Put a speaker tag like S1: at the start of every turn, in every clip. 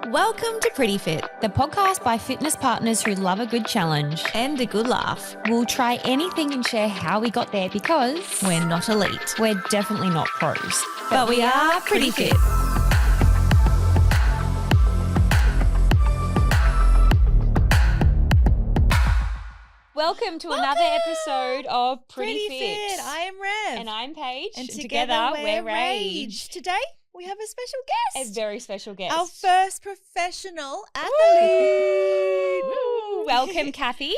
S1: Welcome to Pretty Fit,
S2: the podcast by fitness partners who love a good challenge.
S1: and a good laugh.
S2: We'll try anything and share how we got there because
S1: We're not elite,
S2: we're definitely not pros.
S1: but we are pretty fit.
S2: Welcome to another episode of Pretty,
S1: Fit. I am Rev.
S2: And I'm Paige.
S1: And together we're Rage. Today we have a special
S2: A
S1: guest.
S2: very special guest.
S1: Our first professional athlete.
S2: Woo! Welcome, Cathy.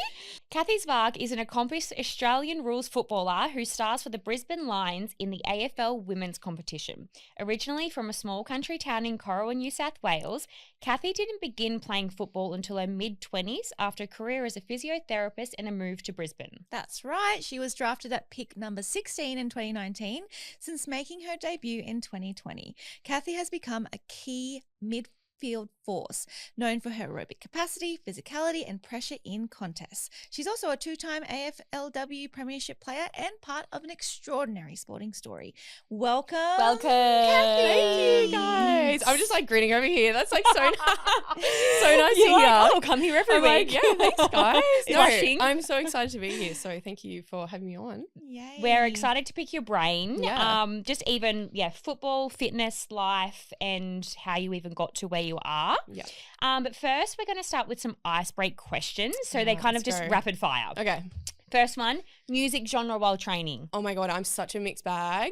S2: Cathy Svarc is an accomplished Australian rules footballer who stars for the Brisbane Lions in the AFL women's competition. Originally from a small country town in Corowa, New South Wales, Cathy didn't begin playing football until her mid-20s after a career as a physiotherapist and a move to Brisbane.
S1: That's right. She was drafted at pick number 16 in 2019 since making her debut in 2020. Cathy has become a key midfield force, known for her aerobic capacity, physicality, and pressure in contests. She's also a two-time AFLW Premiership player and part of an extraordinary sporting story. Welcome.
S2: Welcome.
S1: Cathy.
S3: Thank you, guys. I'm just like grinning over here. That's like so nice. So nice to
S2: You're
S3: hear.
S2: like, oh, come here every
S3: I'm like,
S2: week.
S3: yeah, thanks, guys.
S2: Blushing.
S3: I'm so excited to be here. So thank you for having me on.
S1: Yay.
S2: We're excited to pick your brain.
S3: Yeah.
S2: Just even, football, fitness, life, and how you even got to where you are.
S3: Yeah.
S2: But first, we're going to start with some ice break questions. So they
S3: Alright,
S2: kind of
S3: let's
S2: just
S3: go.
S2: rapid fire.
S3: Okay.
S2: First one, music genre while training.
S3: Oh my God, I'm such a mixed bag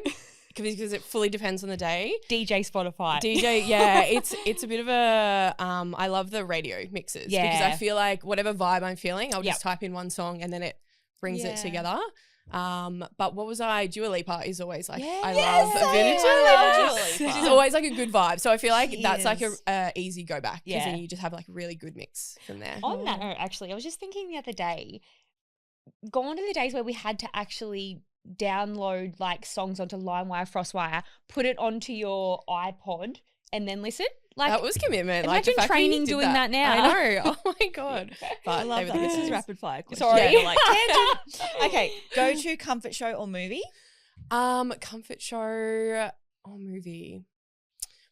S3: because it fully depends on the day.
S2: DJ Spotify.
S3: DJ, yeah, it's a bit of a I love the radio mixes because
S2: Yeah.
S3: I feel like whatever vibe I'm feeling, I'll
S2: Yep.
S3: just type in one song and then it brings
S1: Yeah.
S3: it together. But what was I? Dua Lipa is always like I
S1: Yes,
S3: love a bit of
S1: same. I love
S3: Dua
S1: Dua
S3: Lipa.
S1: Lipa.
S3: She's always like a good vibe. So I feel like
S1: She
S3: that's like
S1: is.
S3: a easy go back because
S2: Yeah.
S3: then you just have like a really good mix from there.
S2: On that note, actually, I was just thinking the other day, gone to the days where we had to actually download like songs onto LimeWire, FrostWire, put it onto your iPod and then listen. Like,
S3: That was commitment. Like, the
S2: imagine
S3: fact that you
S2: training
S3: did
S2: doing that now.
S3: I know. Oh my God. But
S1: I love
S3: they were
S1: that.
S3: the
S1: This is
S3: best.
S1: rapid fire questions.
S2: Sorry.
S1: Yeah, like tangent. Okay, go to comfort show or movie.
S3: Comfort show or movie.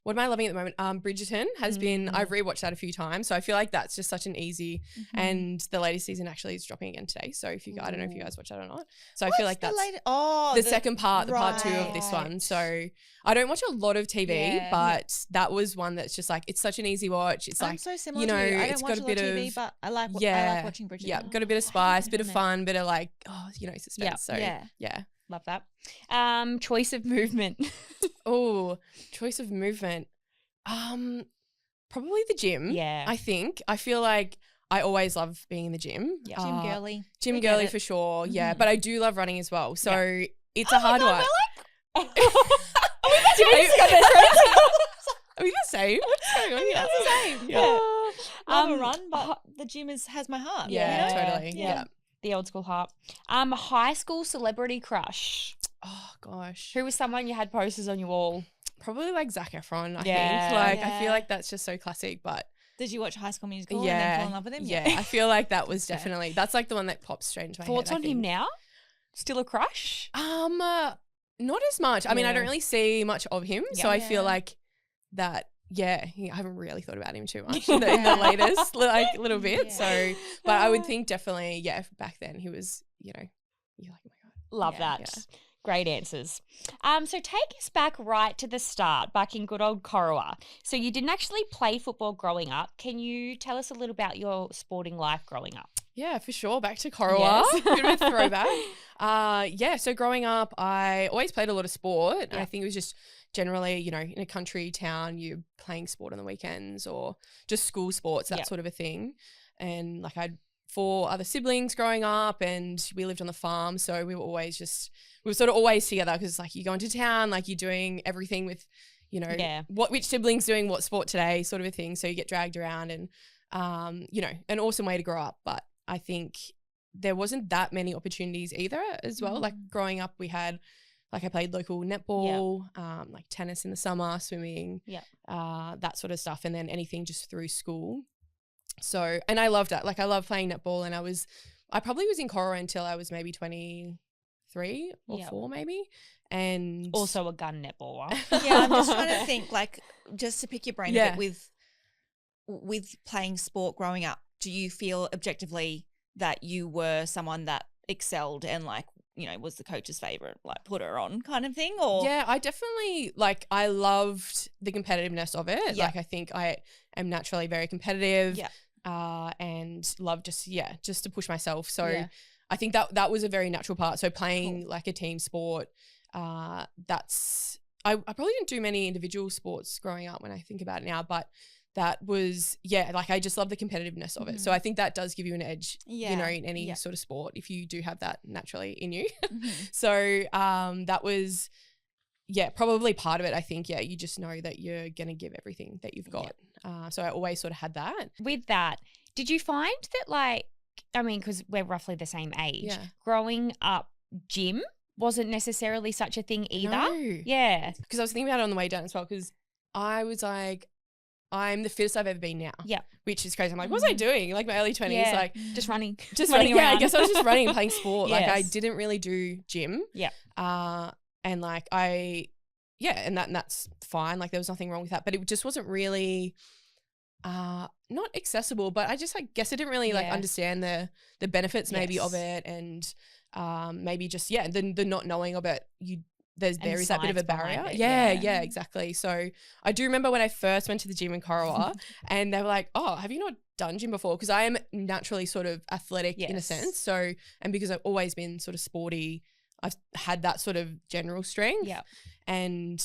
S3: What am I loving at the moment? Bridgerton has been, I've rewatched that a few times. So I feel like that's just such an easy, and the latest season actually is dropping again today. So if you, I don't know if you guys watch that or not. So I feel like that's the second part, the part 2 of this one.
S1: right.
S3: So I don't watch a lot of TV,
S1: Yeah.
S3: but that was one that's just like, it's such an easy watch. It's
S1: I'm
S3: like,
S1: so similar
S3: you know,
S1: to you. I
S3: it's
S1: don't
S3: got
S1: watch
S3: a
S1: a lot
S3: bit
S1: of TV,
S3: of,
S1: but I like watching Bridgerton.
S3: yeah, got a bit of spice, bit of fun, bit of like, suspense.
S2: Yeah.
S3: So yeah.
S2: love that. Choice of movement.
S3: Oh, choice of movement. Probably the gym.
S2: Yeah.
S3: I think. I feel like I always love being in the gym.
S2: Yeah.
S1: Gym girly.
S3: Gym
S1: We get
S3: girly
S1: it.
S3: for sure. Yeah.
S1: Mhm.
S3: But I do love running as well. So it's
S1: Oh
S3: a
S1: my
S3: hard
S1: God,
S3: one.
S1: we're
S3: Are we the same? What's going on here?
S1: That's the same.
S3: Yeah.
S1: Love a run, but the gym has my heart.
S3: Yeah,
S1: you know?
S3: totally.
S1: Yeah.
S3: Yeah.
S2: The old school heart. High school celebrity crush.
S3: Oh gosh.
S2: Who was someone you had posters on your wall?
S3: Probably like Zac Efron, I
S2: Yeah.
S3: think. Like I
S1: Yeah.
S3: feel like that's just so classic, but
S1: Did you watch High School Musical and
S3: yeah.
S1: then fall in love with him?
S3: Yeah. I feel like that was definitely that's like the one that pops straight into my
S2: Thoughts
S3: head.
S2: on him now? Still a crush?
S3: Not as much. I mean, I
S2: Yeah.
S3: don't really see much of him, so
S2: Yeah.
S3: I feel like that. Yeah, I haven't really thought about him too much in the latest like little bit.
S1: Yeah.
S3: So, but I would think definitely, yeah. Back then, he was, you're like, oh my God.
S2: Love
S1: Yeah.
S2: that. Great answers. So take us back right to the start, back in good old Corowa. So you didn't actually play football growing up. Can you tell us a little about your sporting life growing up?
S3: Yeah, for sure. Back to Corowa,
S2: Yes.
S3: bit of a throwback. So growing up, I always played a lot of sport. And I think it was just generally, you know, in a country town, you're playing sport on the weekends or just school sports, that
S2: Yep.
S3: sort of a thing. And like I had 4 other siblings growing up and we lived on the farm. So we were sort of always together because like you go into town, like you're doing everything with, you know,
S2: Yeah.
S3: which sibling's doing what sport today sort of a thing. So you get dragged around and, you know, an awesome way to grow up. But I think there wasn't that many opportunities either as well. Like growing up, we had, like I played local netball, like tennis in the summer, swimming, that sort of stuff. And then anything just through school. So, and I loved it. Like I love playing netball and I probably was in Corowa until I was maybe 23 or 4 maybe. And
S2: Also a gun netballer.
S1: Yeah, I'm just trying to think, like, just to pick your brain a
S3: Yeah.
S1: bit with with playing sport growing up, do you feel objectively that you were someone that excelled and like, you know, was the coach's favorite, like put her on kind of thing? Or
S3: Yeah, I definitely I loved the competitiveness of it.
S1: Yeah.
S3: Like I think I am naturally very competitive.
S1: Yeah.
S3: And love just to push myself. So
S1: Yeah.
S3: I think that was a very natural part. So playing like a team sport, that's I probably didn't do many individual sports growing up when I think about it now, but that was like I just love the competitiveness of it. So I think that does give you an edge, you know, in any sort of sport if you do have that naturally in you. So that was probably part of it. I think you just know that you're gonna give everything that you've got. So I always sort of had that.
S2: With that, did you find that like, I mean, because we're roughly the same age,
S3: Yeah.
S2: growing up gym wasn't necessarily such a thing either?
S3: No.
S2: Yeah.
S3: Because I was thinking about it on the way down as well, because I was like, I'm the fittest I've ever been now.
S2: Yeah.
S3: Which is crazy. I'm like, what was I doing? Like my early 20s,
S2: Yeah.
S3: like
S2: Just running.
S3: just
S2: running
S3: running. Yeah, I
S2: around.
S3: guess I was just running and playing sport. Like I
S2: Yes.
S3: didn't really do gym.
S2: Yeah.
S3: And like and that's fine. Like there was nothing wrong with that. But it just wasn't really not accessible, but I guess I didn't really like understand the benefits maybe of it, and maybe just the not knowing of it. There is that bit of a barrier. Yeah, exactly. So I do remember when I first went to the gym in Corowa and they were like, oh, have you not done gym before? Because I am naturally sort of athletic in a sense. So, and because I've always been sort of sporty, I've had that sort of general strength.
S2: Yeah.
S3: And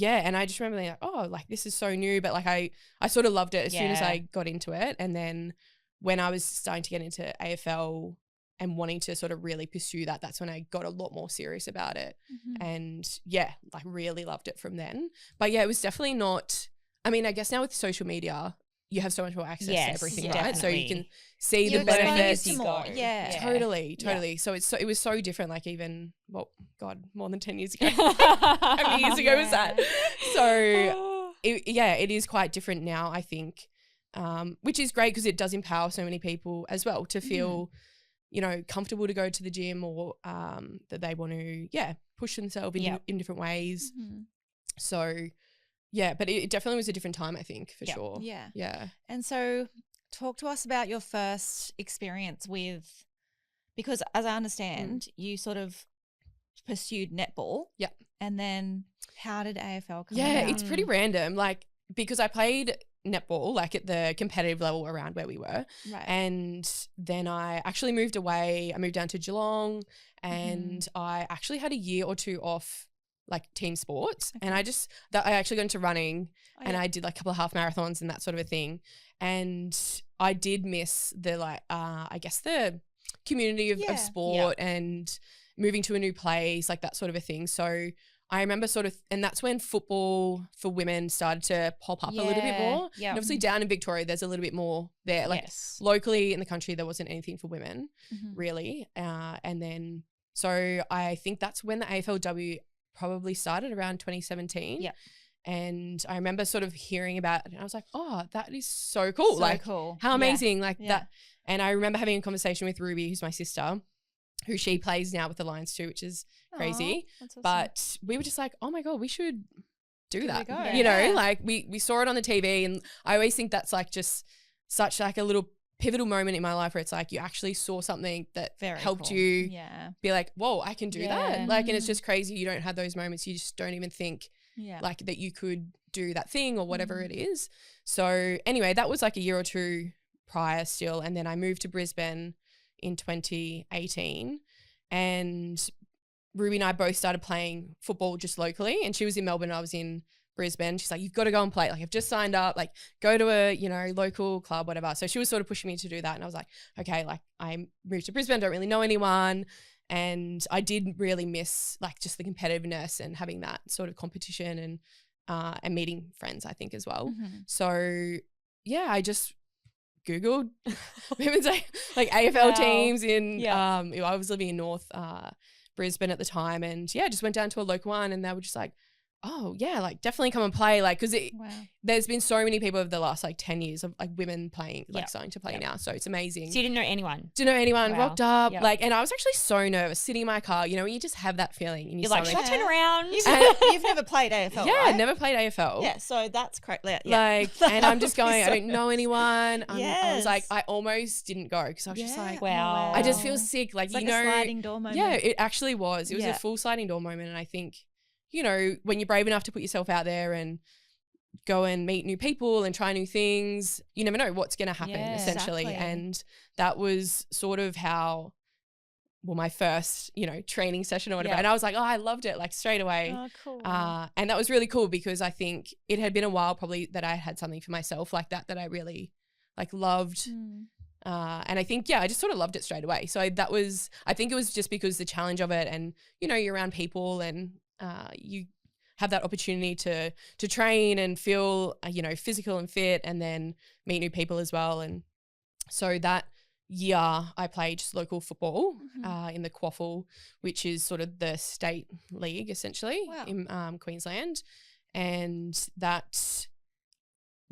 S3: and I just remember being like, oh, like this is so new. But like I sort of loved it as soon as I got into it. And then when I was starting to get into AFL and wanting to sort of really pursue that, that's when I got a lot more serious about it. And like really loved it from then. But it was definitely not, I mean, I guess now with social media, you have so much more access to everything, right? So you can see the benefits.
S1: You more.
S3: Totally. So it was so different, like even, more than 10 years ago. How many years ago was that? So it is quite different now, I think, which is great because it does empower so many people as well to feel, you know, comfortable to go to the gym, or that they want to, push themselves in different ways. So, but it definitely was a different time, I think, for sure. Yeah.
S1: And so talk to us about your first experience with, because as I understand, you sort of pursued netball.
S3: Yeah.
S1: And then how did AFL come
S3: Yeah,
S1: about?
S3: it's pretty random. Like, because I played netball like at the competitive level around where we were.
S1: Right.
S3: And then I actually moved away. I moved down to Geelong, and I actually had a year or two off like team sports. And I actually got into running, and I did like a couple of half marathons and that sort of a thing. And I did miss the I guess the community of sport and moving to a new place, like that sort of a thing. So I remember and that's when football for women started to pop up a little bit more.
S2: Yeah.
S3: And obviously down in Victoria, there's a little bit more there. Like locally in the country, there wasn't anything for women really. And then, so I think that's when the AFLW probably started around 2017.
S2: Yeah.
S3: And I remember sort of hearing about it, and I was like, oh, that is so cool.
S1: Cool.
S3: How amazing. Like that. And I remember having a conversation with Revie, who's my sister, who she plays now with the Lions too, which is crazy.
S1: That's awesome.
S3: But we were just like, oh my God, we should do that.
S1: go.
S3: You know,
S1: Yeah.
S3: like we saw it on the TV, and I always think that's like just such like a little pivotal moment in my life where it's like you actually saw something that
S1: Very
S3: helped
S1: cool.
S3: you
S1: Yeah.
S3: be like, whoa, I can do
S1: Yeah.
S3: that. Like, and it's just crazy. You don't have those moments. You just don't even think
S1: Yeah.
S3: like that you could do that thing or whatever it is. So anyway, that was like a year or two prior still. And then I moved to Brisbane in 2018, and Ruby and I both started playing football just locally, and she was in Melbourne and I was in Brisbane. She's like, you've got to go and play. Like, I've just signed up, like go to a, you know, local club, whatever. So she was sort of pushing me to do that. And I was like, okay, like I moved to Brisbane, don't really know anyone. And I did really miss like just the competitiveness and having that sort of competition and meeting friends, I think, as well. So yeah, I just Googled women's like AFL teams in, I was living in North Brisbane at the time, and just went down to a local one, and they were just like, oh yeah, like definitely come and play. Like, cause
S1: Wow.
S3: there's been so many people over the last like 10 years of like women playing, like
S2: Yep.
S3: starting to play
S2: Yep.
S3: now. So it's amazing.
S2: So you didn't know anyone?
S3: Didn't know anyone,
S2: Wow.
S3: rocked up.
S2: Yep.
S3: Like, and I was actually so nervous sitting in my car, you know, when you just have that feeling in your
S2: You're like,
S3: stomach.
S2: should I turn around?
S1: You've never played AFL,
S3: Yeah,
S1: right?
S3: never played AFL.
S1: Yeah, so that's correct. Yeah.
S3: Like, and I'm just
S1: That would be
S3: going, I
S1: so
S3: don't know anyone. I was like,
S1: Yes.
S3: I almost didn't go because I was just like,
S2: Wow.
S3: I just feel sick. Like,
S1: It's like
S3: you know,
S1: a sliding door moment.
S3: yeah, it actually was. It was
S1: Yeah.
S3: a full sliding door moment. And I think, you know, when you're brave enough to put yourself out there and go and meet new people and try new things, you never know what's going to happen,
S2: Yeah.
S3: essentially.
S1: Exactly.
S3: And that was sort of how, well, my first, you know, training session or whatever.
S2: Yeah.
S3: And I was like, oh, I loved it, like straight away.
S1: Oh, cool.
S3: And that was really cool because I think it had been a while probably that I had something for myself like that I really like loved.
S1: Mm.
S3: And I think, yeah, I just sort of loved it straight away. So I think it was just because the challenge of it and, you know, you're around people and you have that opportunity to train and feel, you know, physical and fit and then meet new people as well. And so that year I played just local football in the Quaffle, which is sort of the state league essentially
S1: Wow.
S3: in Queensland. And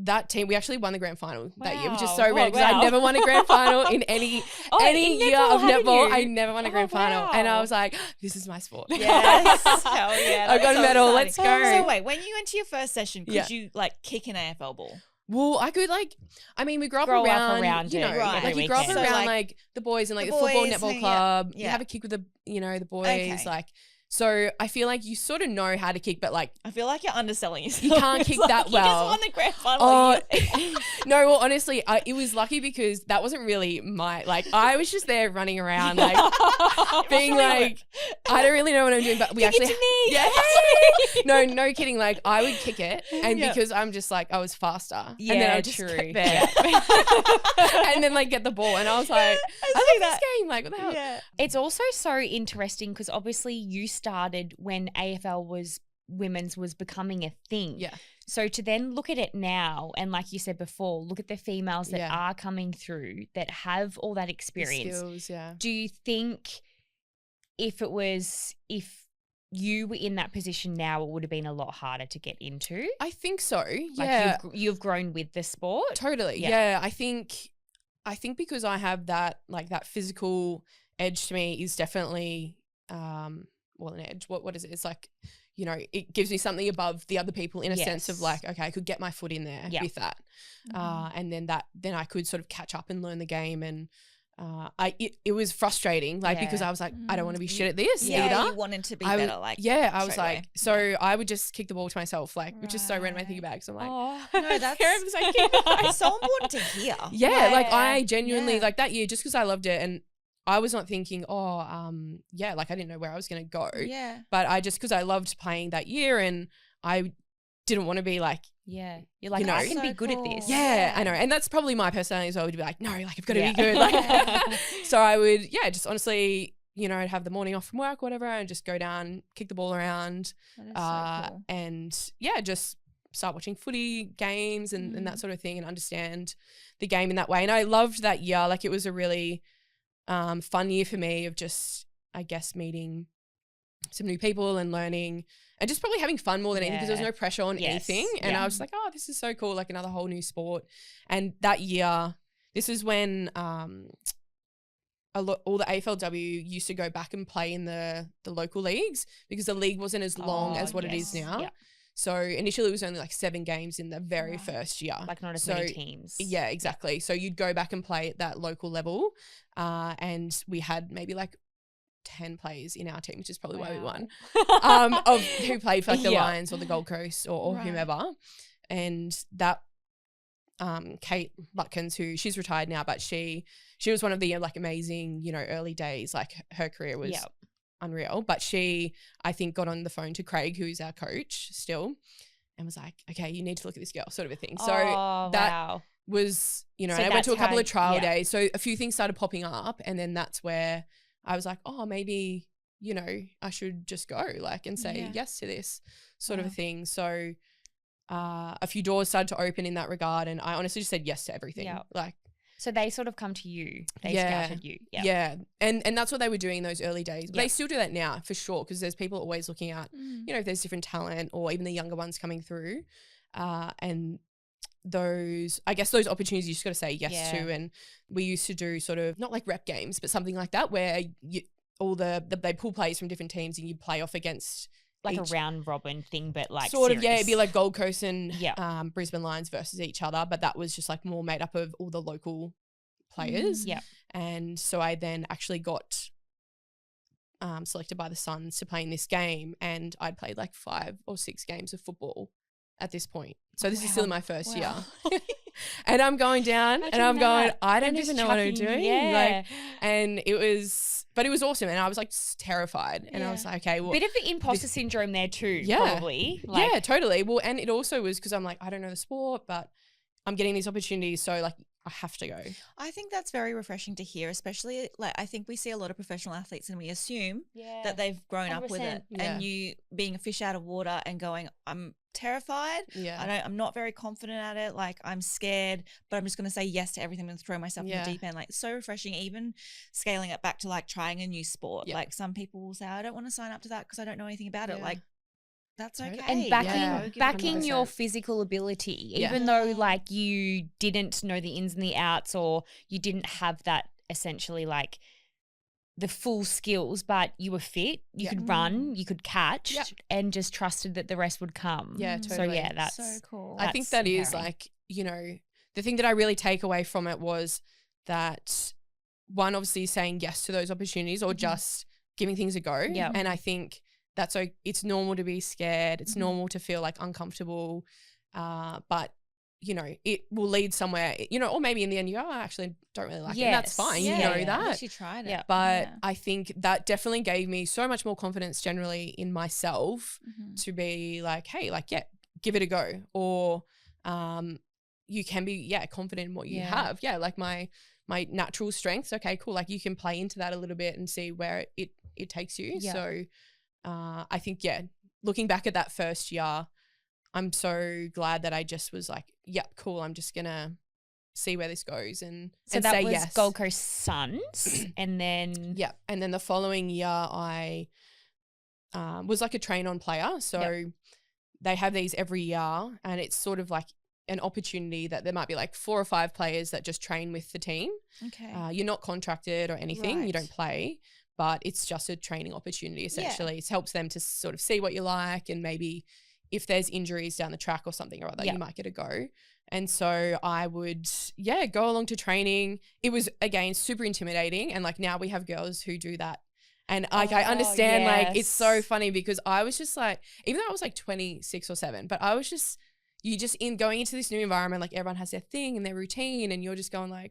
S3: that team, we actually won the grand final that year, which is so
S2: Wow.
S3: rare because
S2: Wow.
S3: I never won a grand final in any
S2: in
S3: year
S2: netball,
S3: of
S2: hadn't
S3: netball.
S2: you?
S3: I never won a
S2: Oh,
S3: grand final. And I
S2: wow.
S3: was like, this is my sport.
S1: Yes. Hell yeah.
S3: I got
S1: that's
S3: a medal.
S1: exciting.
S3: Let's go.
S1: So wait, when you went to your first session, could
S3: Yeah.
S1: you like kick an AFL ball?
S3: Well, I could we grew up
S2: Grow up
S3: around, you
S2: it
S3: know,
S1: Right.
S3: like
S2: every
S3: you grow up
S2: weekend.
S3: around
S1: So,
S3: like the boys and like
S1: the
S3: the football
S1: boys,
S3: netball
S1: yeah,
S3: club. You
S1: yeah.
S3: have a kick with the, you know, the boys.
S1: Okay.
S3: Like, so I feel like you sort of know how to kick, but like
S1: I feel like you're underselling yourself.
S3: you can't
S1: It's
S3: kick
S1: like,
S3: that
S1: You
S3: well.
S1: just won the grand final.
S3: Oh,
S1: You-
S3: no, well, honestly, it was lucky because that wasn't really I was just there running around, like, being like, I don't really know what I'm doing, but we
S2: Kick it
S3: actually,
S2: to me.
S3: yeah, no kidding. Like, I would kick it, and
S1: Yeah.
S3: because I'm just like, I was faster, and then
S2: Yeah,
S3: I would just
S2: true.
S3: get there, and then like get the ball, and I was like, I
S1: see
S3: love
S1: that.
S3: this game, like, what the hell?
S1: yeah.
S2: It's also so interesting because obviously you started when AFL women's was becoming a thing.
S3: Yeah.
S2: So to then look at it now and like you said before, look at the females that
S3: Yeah.
S2: are coming through that have all that
S3: The
S2: experience.
S3: skills, yeah.
S2: Do you think if you were in that position now, it would have been a lot harder to get into?
S3: I think so.
S2: Like
S3: Yeah,
S2: you've grown with the sport.
S3: totally.
S2: Yeah.
S3: Yeah, I think because I have that that physical edge to me is definitely an edge. What is it? It's like, you know, it gives me something above the other people in a sense of
S2: Yes.
S3: like, okay, I could get my foot in there
S2: Yeah.
S3: with that, and then I could sort of catch up and learn the game. And it was frustrating, like, because
S2: Yeah.
S3: I was like, I don't want to be shit at this
S1: Yeah,
S3: either.
S1: you wanted to be
S3: I
S1: better. Like,
S3: I was
S1: straight away.
S3: like, so I would just kick the ball to myself, like, which is so random when I think about it, because I'm like,
S2: Oh,
S1: No, that's-
S3: scared because I kick the ball.
S1: it's so important to hear.
S3: Yeah, like
S2: Yeah.
S3: I genuinely
S1: Yeah.
S3: like that year just because I loved it, and I was not thinking, like I didn't know where I was gonna go,
S1: Yeah.
S3: but I just because I loved playing that year, and I didn't want to be like,
S2: yeah. You're like,
S3: You know.
S2: I can
S1: So
S2: be good
S1: cool.
S2: at this.
S3: yeah, I know, and that's probably my personality as well. Would be like, no, like I've got to
S2: Yeah.
S3: be good, like. So I would, just honestly, you know, I'd have the morning off from work, whatever, and just go down, kick the ball around,
S1: That is so cool.
S3: and just start watching footy games and that sort of thing, and understand the game in that way. And I loved that year. Like, it was a really fun year for me of just, I guess, meeting some new people and learning and just probably having fun more than anything, because there was
S2: Yeah.
S3: no pressure on
S2: Yes.
S3: anything. And
S2: Yeah.
S3: I was like, oh, this is so cool, like another whole new sport. And that year, this is when all the AFLW used to go back and play in the local leagues, because the league wasn't as long as what it is
S2: yes.
S3: now.
S2: Yeah.
S3: So initially it was only like 7 games in the very
S1: Right.
S3: first year.
S2: Like not as
S3: So,
S2: many teams.
S3: Yeah, exactly. So you'd go back and play at that local level, and we had maybe like 10 players in our team, which is probably why we won, of who played for like the
S2: Yeah.
S3: Lions or the Gold Coast or
S1: Right.
S3: whomever. And that Kate Lutkins, she's retired now, but she was one of the like amazing, you know, early days. Like, her career was
S2: Yeah.
S3: unreal. But she, I think, got on the phone to Craig, who's our coach still, and was like, okay, you need to look at this girl, sort of a thing. So
S2: Oh,
S3: that
S2: wow.
S3: was, you know,
S2: So
S3: and I went to a
S2: that's
S3: couple
S2: how-
S3: of trial
S2: yeah.
S3: days. So a few things started popping up, and then that's where I was like, oh, maybe, you know, I should just go, like, and say
S1: Yeah.
S3: yes to this sort of a
S1: Wow.
S3: thing. So a few doors started to open in that regard, and I honestly just said yes to everything.
S2: Yeah.
S3: Like,
S2: So they sort of come to you. They
S3: Yeah.
S2: scouted you.
S3: Yeah. And that's what they were doing in those early days. But
S2: Yeah.
S3: they still do that now for sure, because there's people always looking at, you know, if there's different talent or even the younger ones coming through. And those, I guess those opportunities you just got to say yes to. And we used to do sort of not like rep games, but something like that where they pull players from different teams and you play off against
S2: like a round robin thing, but like
S3: sort of,
S2: serious.
S3: it'd be like Gold Coast and Brisbane Lions versus each other, but that was just like more made up of all the local players.
S2: Yeah.
S3: And so I then actually got selected by the Suns to play in this game, and I'd played like 5 or 6 games of football at this point. So this is still in my first year. And I'm going down and I'm going, I don't even know what I'm doing.
S2: Yeah.
S3: And it was awesome. And I was like terrified. And I was like, okay, well.
S2: Bit of the imposter syndrome there too, probably.
S3: Like, yeah, totally. Well, and it also was because I'm like, I don't know the sport, but I'm getting these opportunities. So like, I have to go.
S1: I think that's very refreshing to hear, especially like I think we see a lot of professional athletes and we assume that they've grown up with it.
S3: Yeah.
S1: And you being a fish out of water and going, I'm terrified.
S3: Yeah.
S1: I'm not very confident at it. Like I'm scared, but I'm just going to say yes to everything and throw myself in the deep end. Like so refreshing, even scaling it back to like trying a new sport. Like some people will say, I don't want to sign up to that because I don't know anything about it. Like that's okay.
S2: And backing your physical ability, even though like you didn't know the ins and the outs or you didn't have that essentially like the full skills, but you were fit, you could run, you could catch and just trusted that the rest would come.
S3: Yeah, totally.
S2: So yeah, that's
S1: so cool.
S3: I think that is like, you know, the thing that I really take away from it was that one, obviously saying yes to those opportunities or just giving things a go.
S2: Yeah.
S3: And I think that's it's normal to be scared. It's normal to feel like uncomfortable. But you know, it will lead somewhere, you know, or maybe in the end you go, I actually don't really like it. And that's fine. You know that.
S1: At least you tried it.
S3: But I think that definitely gave me so much more confidence generally in myself to be like, hey, like, give it a go. Or you can be, confident in what you have. Yeah, like my natural strengths. Okay, cool. Like you can play into that a little bit and see where it takes you. Yeah. So I think, looking back at that first year, I'm so glad that I just was like, cool. I'm just going to see where this goes and
S2: that
S3: say
S2: was
S3: yes.
S2: Gold Coast Suns and then.
S3: Yeah. And then the following year I was like a train-on player. So they have these every year and it's sort of like an opportunity that there might be like 4 or 5 players that just train with the team.
S1: Okay.
S3: You're not contracted or anything. Right. You don't play, but it's just a training opportunity essentially. It helps them to sort of see what you like and maybe if there's injuries down the track or something or other, you might get a go. And so I would, go along to training. It was, again, super intimidating. And like now we have girls who do that. And like I understand, like it's so funny because I was just like, even though I was like 26 or 7, but I was just, going into this new environment, like everyone has their thing and their routine and you're just going like,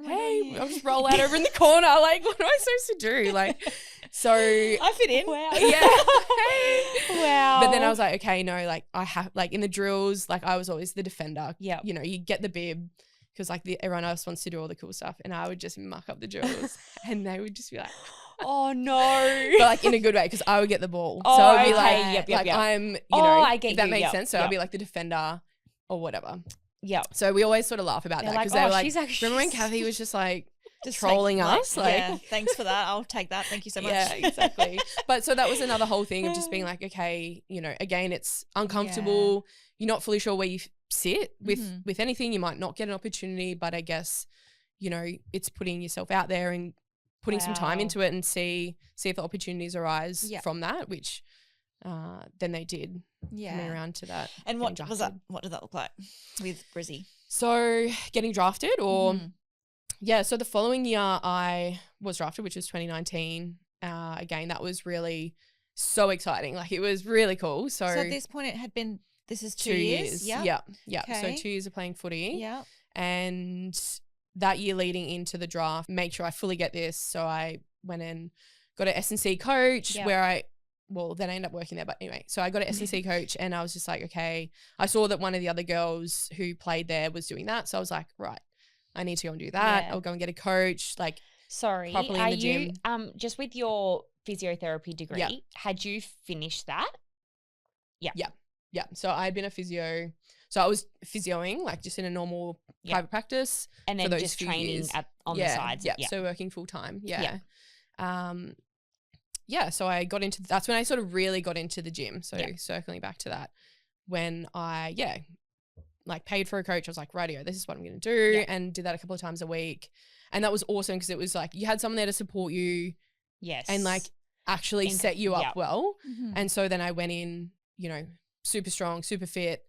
S3: hey, I'll just roll out over in the corner. Like, what am I supposed to do? Like, so
S1: I fit in.
S2: Wow.
S3: Yeah.
S2: Wow.
S3: But then I was like, okay, no, like I have, like in the drills, like I was always the defender.
S2: Yeah.
S3: You know, you get the bib because like everyone else wants to do all the cool stuff and I would just muck up the drills and they would just be like,
S2: oh no.
S3: But like in a good way because I would get the ball.
S2: Oh,
S3: so I'd be
S2: okay.
S3: like, I'm,
S2: I get
S3: if that
S2: you.
S3: makes sense. So I'd be like the defender or whatever.
S2: Yeah.
S3: So we always sort of laugh about that because they were like, remember when Cathy was just like trolling us? Like,
S1: yeah, thanks for that. I'll take that. Thank you so much.
S3: Yeah, exactly. But so that was another whole thing of just being like, okay, you know, again, it's uncomfortable. You're not fully sure where you sit with anything. You might not get an opportunity, but I guess, you know, it's putting yourself out there and putting some time into it and see if the opportunities arise from that, which then they did. Coming around to that.
S1: And what was that? What did that look like with Brizzy?
S3: So getting drafted or so the following year I was drafted, which was 2019. Again, that was really so exciting. Like it was really cool. So
S1: at this point it had been, this is 2 years.
S3: Yeah.
S1: Okay.
S3: So 2 years of playing footy.
S1: Yeah.
S3: And that year leading into the draft, make sure I fully get this. So I went and got an S&C coach where then I ended up working there. But anyway, so I got an S&C coach and I was just like, okay, I saw that one of the other girls who played there was doing that. So I was like, right, I need to go and do that. I'll go and get a coach, like properly in the gym.
S2: You, just with your physiotherapy degree, had you finished that?
S3: Yeah. So I had been a physio. So I was physioing, like just in a normal private practice.
S2: And
S3: for
S2: then
S3: those
S2: just
S3: few
S2: training
S3: years.
S2: on the sides.
S3: Yeah. So working full time. Yeah.
S2: Yeah.
S3: So I got into, that's when I sort of really got into the gym. So circling back to that, when I, like paid for a coach, I was like, rightio, this is what I'm going to do. And did that a couple of times a week. And that was awesome because it was like, you had someone there to support you.
S2: Yes.
S3: And like actually set you up well.
S1: Mm-hmm.
S3: And so then I went in, you know, super strong, super fit,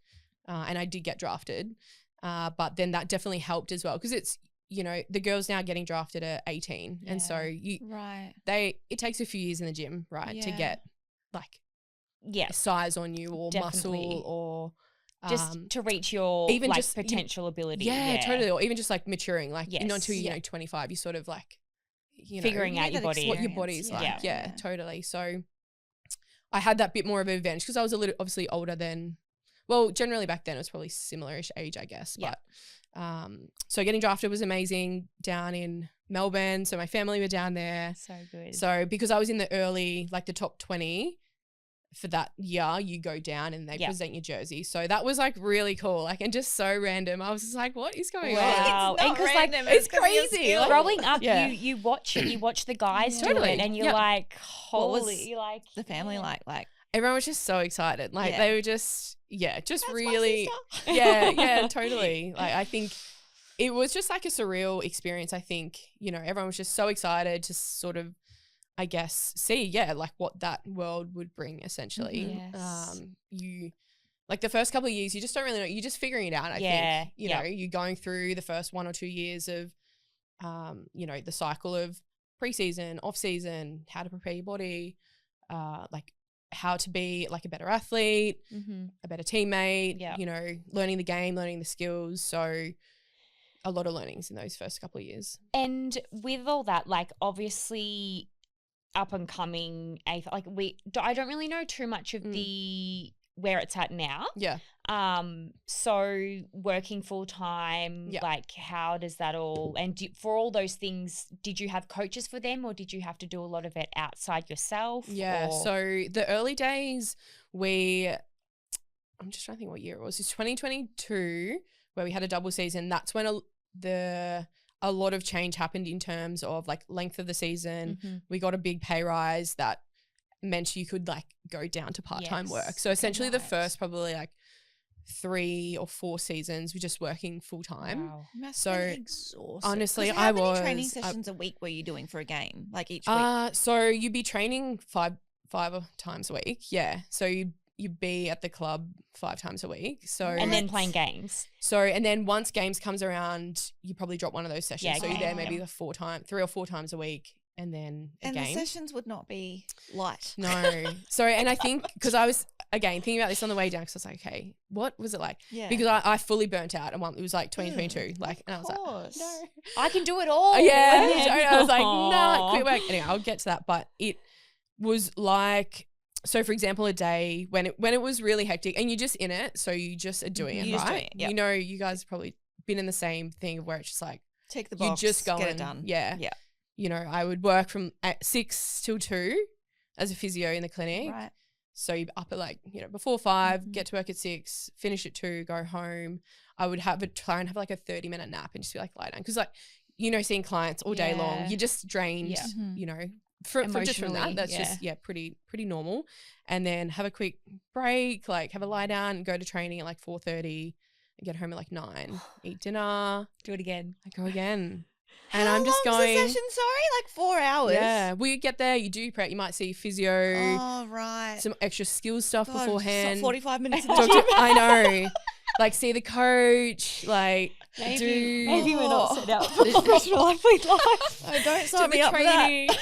S3: and I did get drafted. But then that definitely helped as well because it's, you know, the girls now getting drafted at 18. And so it takes a few years in the gym, right, to get like size on you or muscle or
S2: just to reach your
S3: even
S2: like
S3: just
S2: potential ability.
S3: Yeah, totally. Or even just like maturing, like not until
S2: you
S3: know 25, you sort of like, you know,
S2: figuring out your body,
S3: what your body's like. Yeah, totally. So I had that bit more of an advantage because I was a little obviously older than, well, generally back then it was probably similar-ish age, I guess.
S2: Yeah.
S3: But so getting drafted was amazing down in Melbourne. So my family were down there.
S2: So good.
S3: So because I was in the early, like the top 20 for that year, you go down and they present your jersey. So that was like really cool. Like, and just so random. I was just like, what is going on?
S2: Wow.
S1: It's not
S2: because
S1: random,
S2: like
S3: it's crazy. Like,
S2: growing up, you watch it, you watch the guys do it and you're like, holy, you're like
S1: the family like
S3: everyone was just so excited. Like they were just, just
S1: that's
S3: really, totally. Like I think it was just like a surreal experience. I think, you know, everyone was just so excited to sort of, I guess, see, like what that world would bring essentially.
S2: Yes.
S3: You, like the first couple of years, you just don't really know. You're just figuring it out, I think. You know, you're going through the first 1 or 2 years of, you know, the cycle of preseason, off-season, how to prepare your body, like how to be like a better athlete, a better teammate, you know, learning the game, learning the skills. So a lot of learnings in those first couple of years.
S2: And with all that, like obviously up and coming, like I don't really know too much of the where it's at now.
S3: Yeah.
S2: So working full time, like how does that all, and for all those things, did you have coaches for them or did you have to do a lot of it outside yourself?
S3: Yeah. So the early days, I'm just trying to think what year it was. It's 2022 where we had a double season. That's when a lot of change happened in terms of like length of the season. We got a big pay rise that meant you could like go down to part-time work. So essentially the first probably like 3 or 4 seasons we're just working full-time.
S2: Wow.
S1: so exhausting.
S3: Honestly,
S1: how many training sessions a week were you doing for a game, like each week?
S3: So you'd be training five times a week. Yeah. So you'd be at the club 5 times a week. So
S2: and then playing games.
S3: So and then once games comes around, you probably drop one of those sessions. So you're there maybe 3 or 4 times a week. And then
S1: the sessions would not be light.
S3: No. So, and I think because I was, again, thinking about this on the way down because I was like, okay, what was it like?
S1: Yeah.
S3: Because I fully burnt out. And it was like 2022. Like, and I was like,
S2: no, I can do it all.
S3: Yeah. I was like, nah, quit work. Anyway, I'll get to that. But it was like, so for example, a day when it was really hectic and you're just in it. So you just are doing it, right? You know, you guys have probably been in the same thing where it's just like,
S1: take the box,
S3: you just go
S1: get it done.
S3: Yeah. You know, I would work from 6 till 2 as a physio in the clinic.
S1: Right.
S3: So you're up at like, you know, before 5, get to work at 6, finish at 2, go home. I would try and have like a 30-minute nap and just be like lie down. Because like, you know, seeing clients all day long, you're just drained, you know, for just from that. That's just, pretty normal. And then have a quick break, like have a lie down and go to training at like 4:30 and get home at like 9, eat dinner.
S2: Do it again.
S3: I go again.
S1: And I'm just going. How long's the session? Sorry, like 4 hours.
S3: Yeah, we get there. You do prep. You might see physio.
S1: Oh right.
S3: Some extra skills stuff beforehand.
S1: 45 minutes.
S3: I know. Like see the coach. Like
S2: maybe we're not set up for the professional athlete life.
S1: Oh, don't sign me up for that.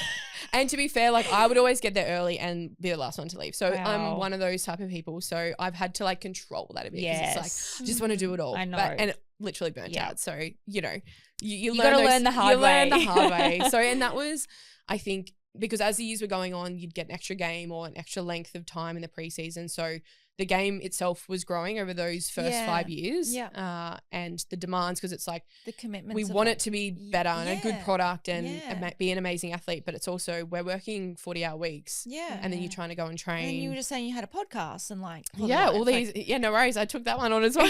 S3: And to be fair, like I would always get there early and be the last one to leave. So I'm one of those type of people. So I've had to like control that a bit because it's like I just want to do it all.
S2: I know.
S3: And it literally burnt out. So, you know, you
S2: got to learn the hard way.
S3: You learn the hard way. So, and that was, I think, because as the years were going on, you'd get an extra game or an extra length of time in the preseason. So the game itself was growing over those first 5 years.
S1: Yeah.
S3: And the demands, because it's like
S1: The commitments.
S3: we
S1: of
S3: want
S1: like,
S3: it to be better and a good
S1: yeah,
S3: product and
S1: yeah.
S3: be an amazing athlete, but it's also we're working 40-hour weeks.
S1: Yeah.
S3: And then you're trying to go and train.
S1: And then you were just saying you had a podcast and like
S3: yeah, all these no worries. I took that one on as well.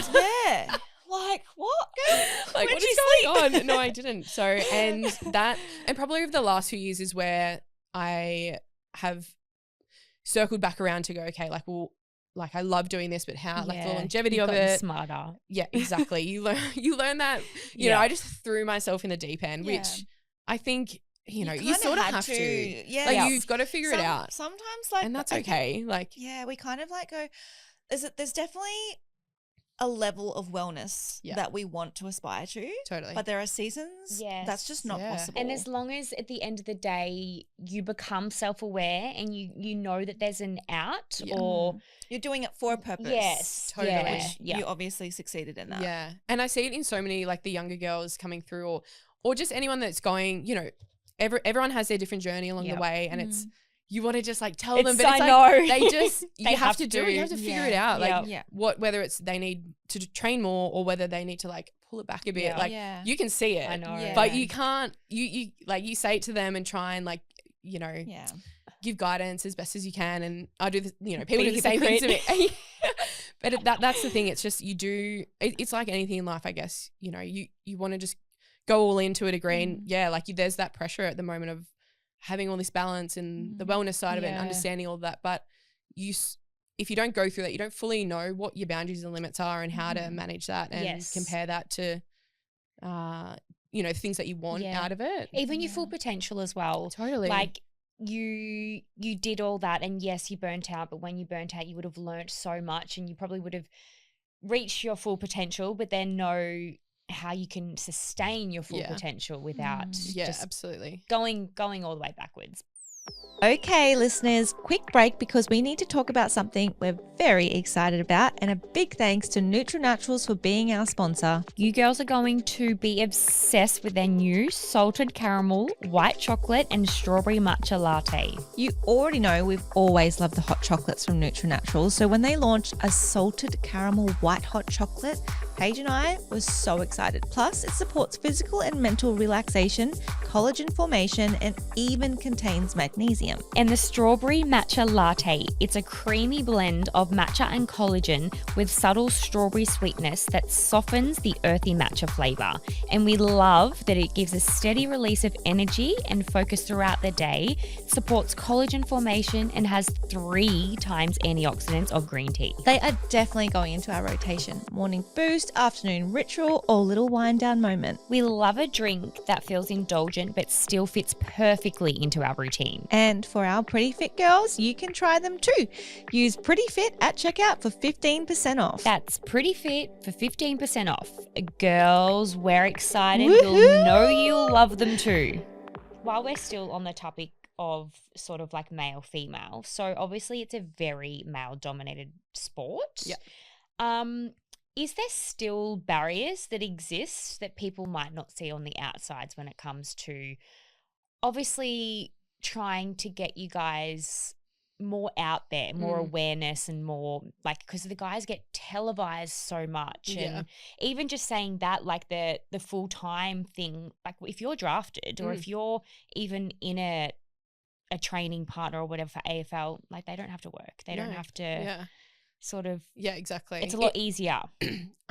S1: yeah. Like what?
S3: Like
S1: Where'd
S3: what
S1: you
S3: is going on? No, I didn't. So and probably over the last few years is where I have circled back around to go, okay, like, well, like I love doing this, but how, like the longevity of it.
S2: Smarter.
S3: Yeah, exactly. You learn that, you know, I just threw myself in the deep end, which I think, you know, you sort of have to.
S1: Yeah.
S3: Like you've got to figure it out.
S1: Sometimes like.
S3: And that's okay. Like.
S1: Yeah, we kind of like go, there's definitely a level of wellness that we want to aspire to.
S3: Totally.
S1: But there are seasons that's just not possible.
S2: And as long as at the end of the day you become self-aware and you know that there's an out or
S1: you're doing it for a purpose.
S2: Yes.
S3: Totally.
S2: Yeah.
S1: Which you obviously succeeded in that.
S3: Yeah. And I see it in so many like the younger girls coming through or just anyone that's going, you know, everyone has their different journey along the way and it's you want to just like tell them, but it's like they just you have to do it. You have to figure it out. Like whether it's they need to train more or whether they need to like pull it back a bit. Like you can see it,
S2: I know,
S3: but you can't. You like you say it to them and try and like you know give guidance as best as you can. And I do the people do the same things to me. But that's the thing. It's just you do. It's like anything in life, I guess. You know, you want to just go all in to a degree, and like there's that pressure at the moment of having all this balance and the wellness side of it and understanding all of that. But if you don't go through that, you don't fully know what your boundaries and limits are and how to manage that and compare that to, things that you want out of it.
S2: Even your full potential as well.
S3: Totally.
S2: Like you did all that and yes, you burnt out, but when you burnt out, you would have learnt so much and you probably would have reached your full potential, but then know how you can sustain your full potential without just
S3: absolutely
S2: going all the way backwards.
S1: Okay, listeners, quick break because we need to talk about something we're very excited about, and a big thanks to NutriNaturals for being our sponsor.
S2: You girls are going to be obsessed with their new salted caramel, white chocolate and strawberry matcha latte.
S1: You already know we've always loved the hot chocolates from NutriNaturals, so when they launched a salted caramel white hot chocolate, Paige and I were so excited. Plus, it supports physical and mental relaxation, collagen formation, and even contains magnesium.
S2: And the Strawberry Matcha Latte, it's a creamy blend of matcha and collagen with subtle strawberry sweetness that softens the earthy matcha flavour. And we love that it gives a steady release of energy and focus throughout the day, supports collagen formation, and has 3 times antioxidants of green tea.
S1: They are definitely going into our rotation. Morning boost, afternoon ritual, or little wind down moment.
S2: We love a drink that feels indulgent but still fits perfectly into our routine.
S1: And for our Pretty Fit girls, you can try them too. Use Pretty Fit at checkout for 15% off.
S2: That's Pretty Fit for 15% off. Girls, we're excited.
S1: Woohoo!
S2: You'll know you'll love them too. While we're still on the topic of sort of like male-female, so obviously it's a very male-dominated sport.
S3: Yeah.
S2: Is there still barriers that exist that people might not see on the outsides when it comes to obviously trying to get you guys more out there, more awareness and more like, because the guys get televised so much and even just saying that, like the full-time thing, like if you're drafted or if you're even in a training partner or whatever for AFL, like they don't have to work. They don't have to sort of.
S3: Yeah, exactly.
S2: It's a lot easier.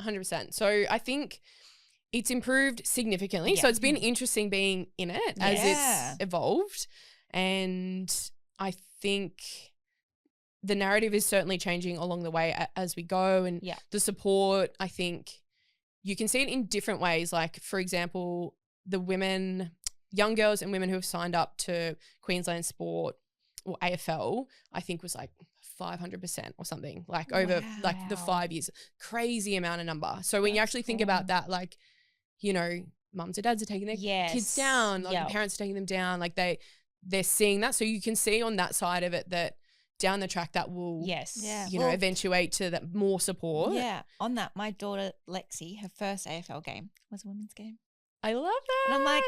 S3: 100%. So I think it's improved significantly. So it's been interesting being in it as it's evolved. And I think the narrative is certainly changing along the way as we go. And the support, I think you can see it in different ways. Like, for example, the women, young girls and women who have signed up to Queensland Sport or AFL, I think was like 500% or something, like over like the 5 years. Crazy amount of number. So when you actually think about that, like, you know, mums and dads are taking their kids down, like the parents are taking them down, like they're seeing that. So you can see on that side of it that down the track that will, eventuate to that more support.
S1: Yeah. On that, my daughter Lexi, her first AFL game was a women's game.
S3: I love that.
S1: And I'm like,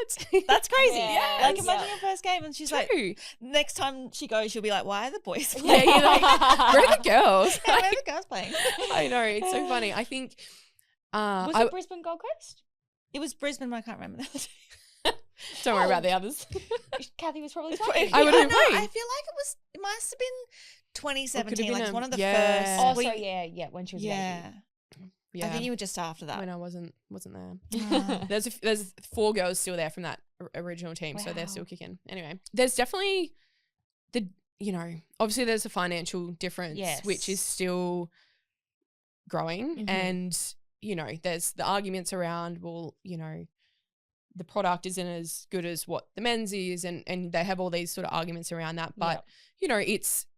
S1: that's crazy.
S2: Yeah.
S1: Like,
S2: Yes.
S1: imagine your first game and she's like,
S3: True.
S1: next time she goes, she'll be like, why are the boys
S3: Yeah,
S1: playing?
S3: you're like, where are the girls?
S1: Yeah, where are the girls playing?
S3: I know, it's so funny. I think
S2: Was it Brisbane Gold Coast?
S1: It was Brisbane, but I can't remember that.
S3: don't worry about the others.
S2: Kathy was probably
S1: I
S2: playing.
S3: I would
S1: don't
S3: agree.
S1: know. I feel like it must have been 2017.
S3: been
S1: Like, it's one of the
S3: yeah.
S2: Oh,
S1: first.
S2: so yeah, when she was a
S1: yeah.
S2: baby.
S3: Yeah,
S1: I think you were just after that.
S3: when I wasn't there.
S1: Ah.
S3: There's 4 girls still there from that original team, so they're
S2: Wow.
S3: still kicking. Anyway, there's definitely obviously there's a financial difference,
S2: Yes.
S3: which is still growing,
S1: Mhm.
S3: and there's the arguments around, well, the product isn't as good as what the men's is, and they have all these sort of arguments around that, but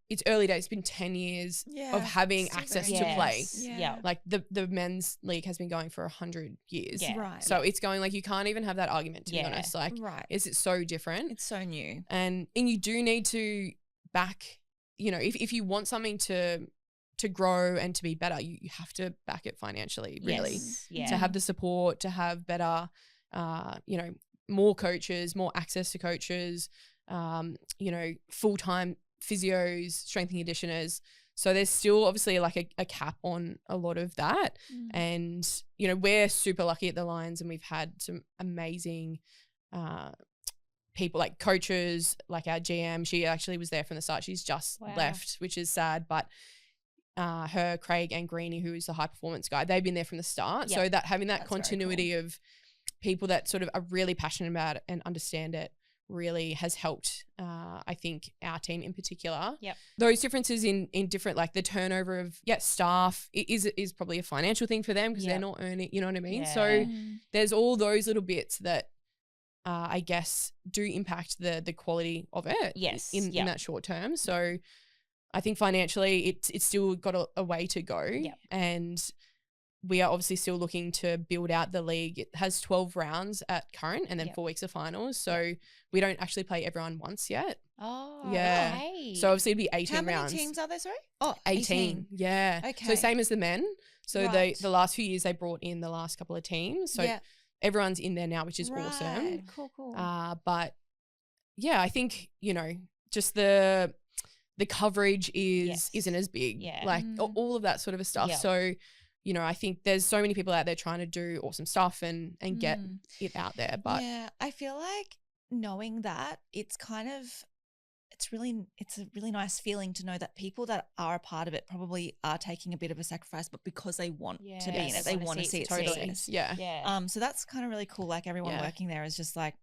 S3: it's early days. It's been 10 years
S1: Yeah,
S3: of having
S1: so
S3: access
S1: very
S3: to play.
S2: Yes.
S1: Yeah.
S2: Yeah.
S3: Like the men's league has been going for 100 years.
S2: Yeah.
S1: Right.
S3: So it's going, like, you can't even have that argument, to be
S2: Yeah.
S3: honest. Like,
S1: right.
S3: is it so different?
S1: It's so new.
S3: And you do need to back, if you want something to grow and to be better, you have to back it financially, really.
S2: Yes. Yeah.
S3: To have the support, to have better, more coaches, more access to coaches, full-time physios, strength and conditioners. So there's still obviously like a cap on a lot of that.
S1: Mm.
S3: And, we're super lucky at the Lions, and we've had some amazing people, like coaches, like our GM. She actually was there from the start. She's just
S2: Wow.
S3: left, which is sad. But her, Craig and Greenie, who is the high performance guy, they've been there from the start.
S2: Yep.
S3: So that having that
S1: That's very
S3: continuity of people that sort of are really passionate about it and understand it really has helped, I think, our team in particular.
S2: Yep.
S3: Those differences in different, like the turnover of staff is probably a financial thing for them, because they're
S2: Yep.
S3: not earning, you know what I mean?
S2: Yeah.
S3: So
S1: Mm.
S3: there's all those little bits that I guess do impact the quality of it
S2: Yes.
S3: in
S2: Yep.
S3: that short term. So I think financially it's still got a way to go.
S2: Yep.
S3: And we are obviously still looking to build out the league. It has 12 rounds at current, and then
S2: Yep.
S3: 4 weeks of finals. So we don't actually play everyone once yet.
S2: Oh,
S3: Yeah.
S2: okay.
S3: So obviously it'd be 18
S1: How many
S3: rounds.
S1: teams are there, sorry? Oh,
S3: 18. Yeah. So
S1: Okay.
S3: same as the men. So
S1: Right.
S3: the last few years they brought in the last couple of teams. So
S1: yeah.
S3: everyone's in there now, which is awesome.
S1: Right. Cool, cool.
S3: But yeah, I think, just the coverage
S2: Yes.
S3: isn't as big.
S2: Yeah.
S3: Like
S1: Mm.
S3: all of that sort of stuff.
S2: Yeah.
S3: So, I think there's so many people out there trying to do awesome stuff and get
S1: Mm.
S3: it out there. But
S1: yeah, I feel like knowing that it's a really nice feeling to know that people that are a part of it probably are taking a bit of a sacrifice, but because they want to be in
S2: Yes.
S1: it, they
S2: Wanna
S1: want to
S2: see
S1: see
S2: it
S1: it
S3: totally.
S1: success.
S3: Yeah.
S2: Yeah.
S1: So that's kind of really cool. Like everyone
S3: Yeah.
S1: working there is just like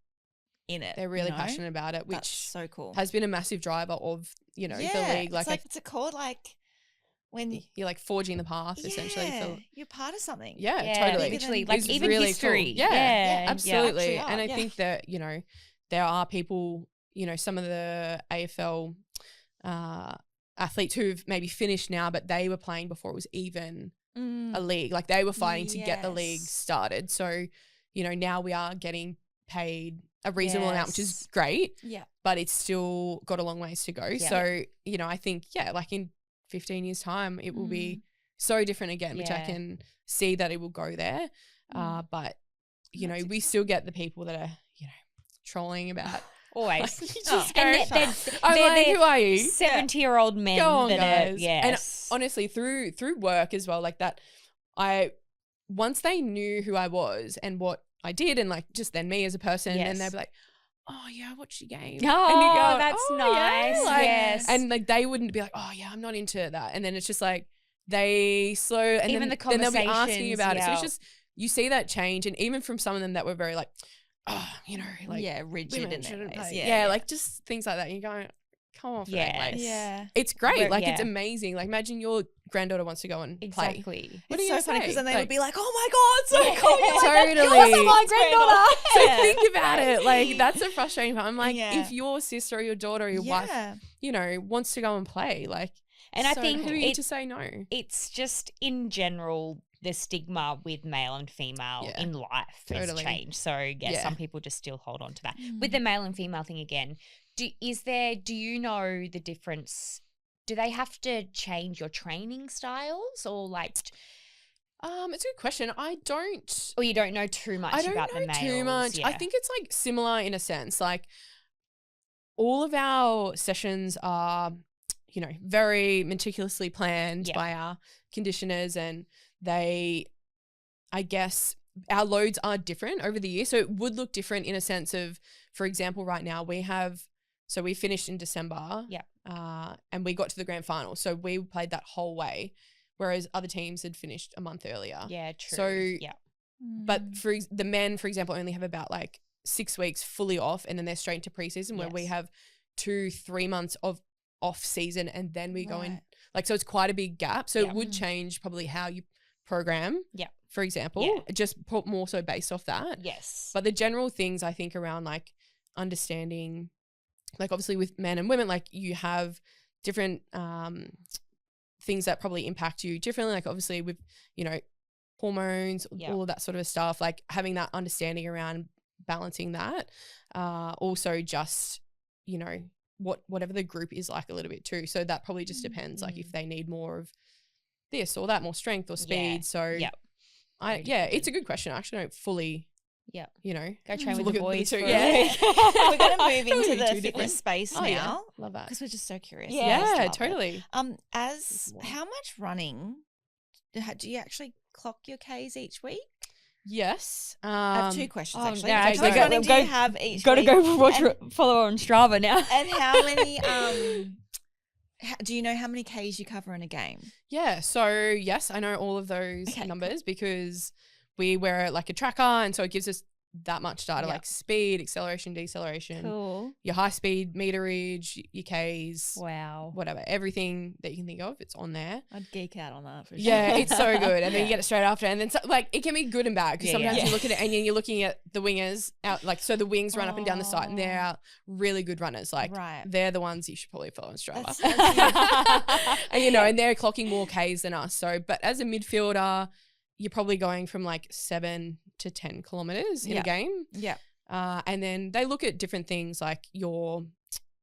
S1: in it.
S3: They're really
S1: you know?
S3: passionate about it,
S1: That's
S3: which
S1: so cool.
S3: has been a massive driver of, the league.
S1: It's like what's it called? Like when
S3: you're like forging the path essentially.
S1: Yeah, you're part of something.
S3: Yeah,
S2: Yeah,
S3: totally.
S2: literally,
S1: Bigger
S2: like
S3: It's
S2: even
S3: really
S2: history.
S3: cool. Yeah,
S2: Yeah,
S3: absolutely.
S1: actually
S3: And
S1: are,
S3: I
S1: yeah.
S3: think that, there are people, some of the AFL athletes who've maybe finished now, but they were playing before it was even
S1: Mm.
S3: a league. Like they were fighting to get the league
S1: Yes.
S3: started. So, now we are getting paid a reasonable amount, which is
S2: Yes.
S3: great,
S1: Yeah.
S3: but it's still got a long ways to go.
S2: Yeah.
S3: So, I think, like in 15 years time, it will be so different again, which I
S2: Yeah.
S3: can see that it will go there. But,
S1: That's
S3: we still get the people that are, trolling about.
S2: Always.
S3: You
S1: Oh.
S3: just go,
S2: And
S3: I'm
S2: they're
S3: like,
S2: the
S3: who are you?
S2: 70-year-old men
S3: Go on,
S2: that
S3: guys.
S2: are, yes.
S3: And honestly, through work as well, like that, once they knew who I was and what I did, and like just then me as a person,
S2: Yes.
S3: and they'd be like, "Oh yeah, I watched your game."
S2: Oh,
S3: and you go,
S2: that's
S3: "Oh, yeah,"
S2: nice.
S3: like-
S2: Yes.
S3: And like they wouldn't be like, "Oh yeah, I'm not into that," and then it's just like they slow, and
S2: Even
S3: then,
S2: the
S3: then they'll be asking
S2: conversations,
S3: about it. So
S2: yeah.
S3: it's just you see that change, and even from some of them that were very like, like
S1: yeah, rigid
S3: women
S1: in their
S3: shouldn't
S1: ways.
S3: play.
S1: Yeah,
S3: Yeah, like just things like that. And you go, come on, for that,
S2: Yes.
S3: like,
S1: yeah.
S3: it's great.
S2: We're-
S3: Like it's
S2: yeah.
S3: amazing. Like imagine your granddaughter wants to go and play.
S2: Exactly.
S3: What
S1: It's
S3: are you
S1: so funny because
S3: say?
S1: then they
S3: Like-
S1: would be like, "Oh my god, so
S2: Yeah.
S1: cool!" You're like,
S3: Totally.
S1: "You're my granddaughter."
S3: So
S1: Yeah.
S3: think about it. Like that's a frustrating part. I'm like,
S1: Yeah.
S3: if your sister or your daughter or your wife,
S1: Yeah.
S3: wants to go and play, like,
S2: And I
S3: so
S2: think
S3: who are you
S2: it-
S3: to say no?
S2: it's just in general the stigma with male and female
S3: Yeah.
S2: in life has
S3: Totally.
S2: changed. So
S3: Yeah.
S2: some people just still hold on to that.
S1: Mm.
S2: With the male and female thing again, do you know the difference? Do they have to change your training styles or like
S3: It's a good question. I don't
S2: Or you don't know too much about the males?
S3: too much.
S2: Yeah.
S3: I think it's like similar in a sense. Like all of our sessions are, you know, very meticulously planned by our conditioners, and they, I guess, our loads are different over the year. So it would look different in a sense of, for example, right now we finished in December.
S2: Yeah.
S3: And we got to the grand final. So we played that whole way, whereas other teams had finished a month earlier.
S2: Yeah, true.
S3: So,
S2: yeah.
S3: But for the men, for example, only have about like 6 weeks fully off, and then they're straight into preseason, where we have 2-3 months of off season, and then we go in. Like, so it's quite a big gap. So it would change probably how you program.
S2: Yeah.
S3: For example, just more so based off that.
S2: Yes.
S3: But the general things I think around like understanding, like obviously with men and women, like you have different things that probably impact you differently. Like obviously with, you know, hormones, all of that sort of stuff, like having that understanding around balancing that. Also just, you know, whatever the group is like a little bit too. So that probably just depends, like if they need more of this or that, more strength or speed. So it's a good question. I actually don't fully, you know,
S2: go train with
S3: look
S2: the
S3: at
S2: boys.
S3: two.
S2: For
S1: We're going to move into the
S3: Two
S1: fitness
S3: different.
S1: space
S3: Oh,
S1: now.
S3: yeah. Love that.
S1: Because we're just so curious.
S3: Yeah, totally.
S1: How much running do you actually clock your Ks each week?
S3: Yes.
S1: I have two questions actually.
S2: no,
S1: How much running do you have each
S2: Got to
S1: week?
S2: go follow on Strava now.
S1: And how many do you know how many Ks you cover in a game?
S3: Yeah. So yes, I know all of those numbers because we wear like a tracker, and so it gives us that much data, like speed, acceleration, deceleration, your high speed meterage, your Ks, whatever, everything that you can think of, it's on there.
S1: I'd geek out on that for sure.
S3: Yeah, it's so good. And then you get it straight after, and then like it can be good and bad because sometimes you look at it and you're looking at the wingers out, like so the wings run up and down the site, and they're really good runners. Like they're the ones you should probably follow on Strava. And you know, and they're clocking more Ks than us. So, but as a midfielder, you're probably going from like 7 to 10 kilometers in a game. Yeah. And then they look at different things like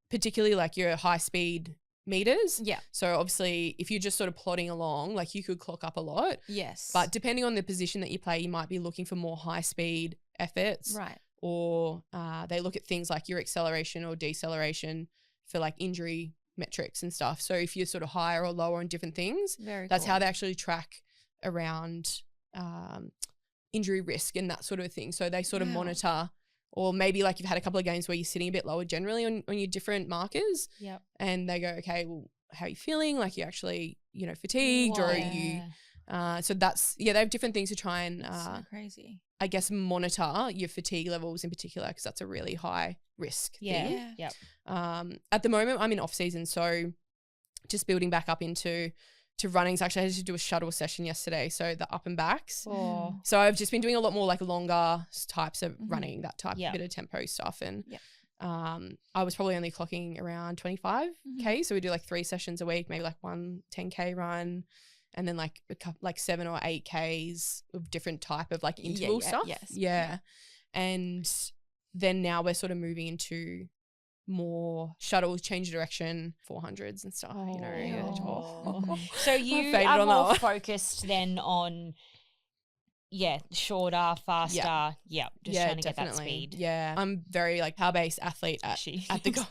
S3: particularly like your high speed meters. Yeah. So obviously if you're just sort of plodding along, like you could clock up a lot. Yes. But depending on the position that you play, you might be looking for more high speed efforts. Right. Or they look at things like your acceleration or deceleration for like injury metrics and stuff. So if you're sort of higher or lower on different things, that's how they actually track around injury risk and that sort of thing. So they sort of monitor, or maybe like you've had a couple of games where you're sitting a bit lower generally on your different markers. Yep. And they go, okay, well, how are you feeling? Like you actually, you know, fatigued or are you so that's they have different things to try and
S1: so crazy.
S3: I guess monitor your fatigue levels in particular, because that's a really high risk thing. Yep. At the moment I'm in off season, so just building back up into running. So actually I had to do a shuttle session yesterday, so the up and backs. So I've just been doing a lot more like longer types of running, that type of bit of tempo stuff, and I was probably only clocking around 25k. So we do like 3 sessions a week, maybe like 1 10k run, and then like a couple, like 7 or 8Ks of different type of like interval stuff. Yeah. And then now we're sort of moving into more shuttles, change of direction, 400s and stuff, you know.
S2: So you are more focused then on shorter, faster, just trying to get that speed. Yeah, I'm very like power-based athlete at the goal.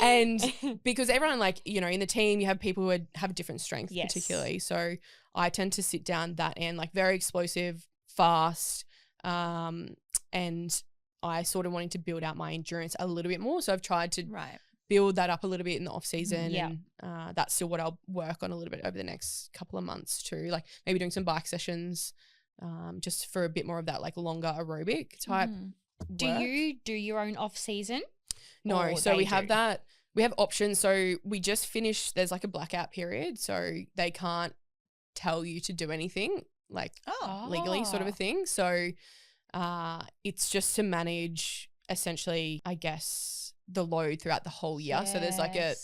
S2: And because everyone, like, you know, in the team you have people who have different strengths particularly. So I tend to sit down that end, like very explosive, fast, and I sort of wanting to build out my endurance a little bit more. So I've tried to build that up a little bit in the off season, and that's still what I'll work on a little bit over the next couple of months too. Like maybe doing some bike sessions, just for a bit more of that like longer aerobic type. Do you do your own off season?
S3: No, so we have that. We have options. So we just finished. There's like a blackout period, so they can't tell you to do anything like legally, sort of a thing. So it's just to manage essentially, I guess, the load throughout the whole year. So there's like a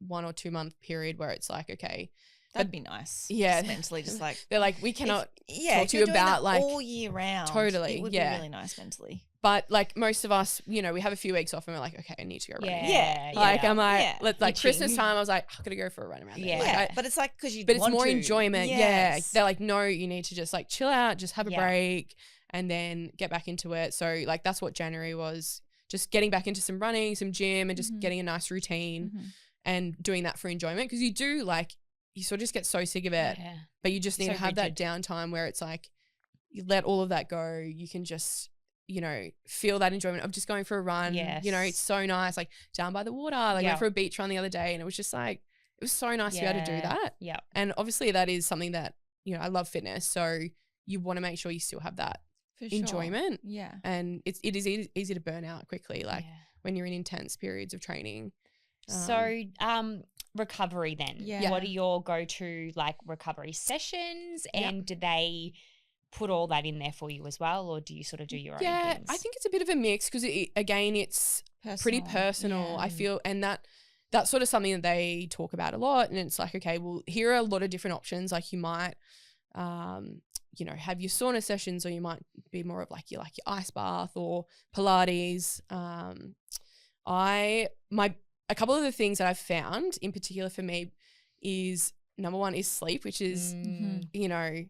S3: 1 or 2 month period where it's like, okay,
S1: that'd be nice.
S3: Yeah,
S1: just mentally, just like
S3: they're like, we cannot talk to you about like
S1: all year round.
S3: Totally,
S1: it would be really nice mentally.
S3: But like most of us, you know, we have a few weeks off and we're like, okay, I need to go running.
S2: Yeah.
S3: Like
S2: yeah.
S3: I'm like,
S1: Yeah.
S3: like
S2: Itching.
S3: Christmas time, I was like, I'm gonna go for a run around there.
S2: Yeah.
S3: Like,
S1: Yeah, but it's like because you
S3: but it's
S1: want
S3: more
S1: to.
S3: enjoyment. Yeah.
S1: Yes.
S3: They're like, no, you need to just like chill out, just have a
S2: Yeah.
S3: break and then get back into it. So like that's what January was, just getting back into some running, some gym and just getting a nice routine and doing that for enjoyment. Because you do like, you sort of just get so sick of it,
S2: Yeah.
S3: but you just need
S2: So
S3: to have that
S2: rigid.
S3: downtime where it's like, you let all of that go. You can just, you know, feel that enjoyment of just going for a run.
S2: Yes.
S3: You know, it's so nice, like down by the water. Like
S2: Yeah.
S3: went for a beach run the other day and it was just like, it was so nice to be able to do that.
S2: Yeah.
S3: And obviously that is something that, you know, I love fitness. So you want to make sure you still have that
S1: For sure.
S3: enjoyment.
S1: Yeah.
S3: And it is easy to burn out quickly, like
S2: Yeah.
S3: when you're in intense periods of training.
S2: So, recovery then.
S1: Yeah.
S2: What are your go-to like recovery sessions,
S3: Yep.
S2: and do they put all that in there for you as well, or do you sort of do your own
S3: Yeah,
S2: things?
S3: I think it's a bit of a mix because again, it's pretty personal. I feel, and that's sort of something that they talk about a lot. And it's like, okay, well, here are a lot of different options. Like you might, you know, have your sauna sessions, or you might be more of like your ice bath or Pilates. A couple of the things that I've found in particular for me is number one is sleep, which is, you know,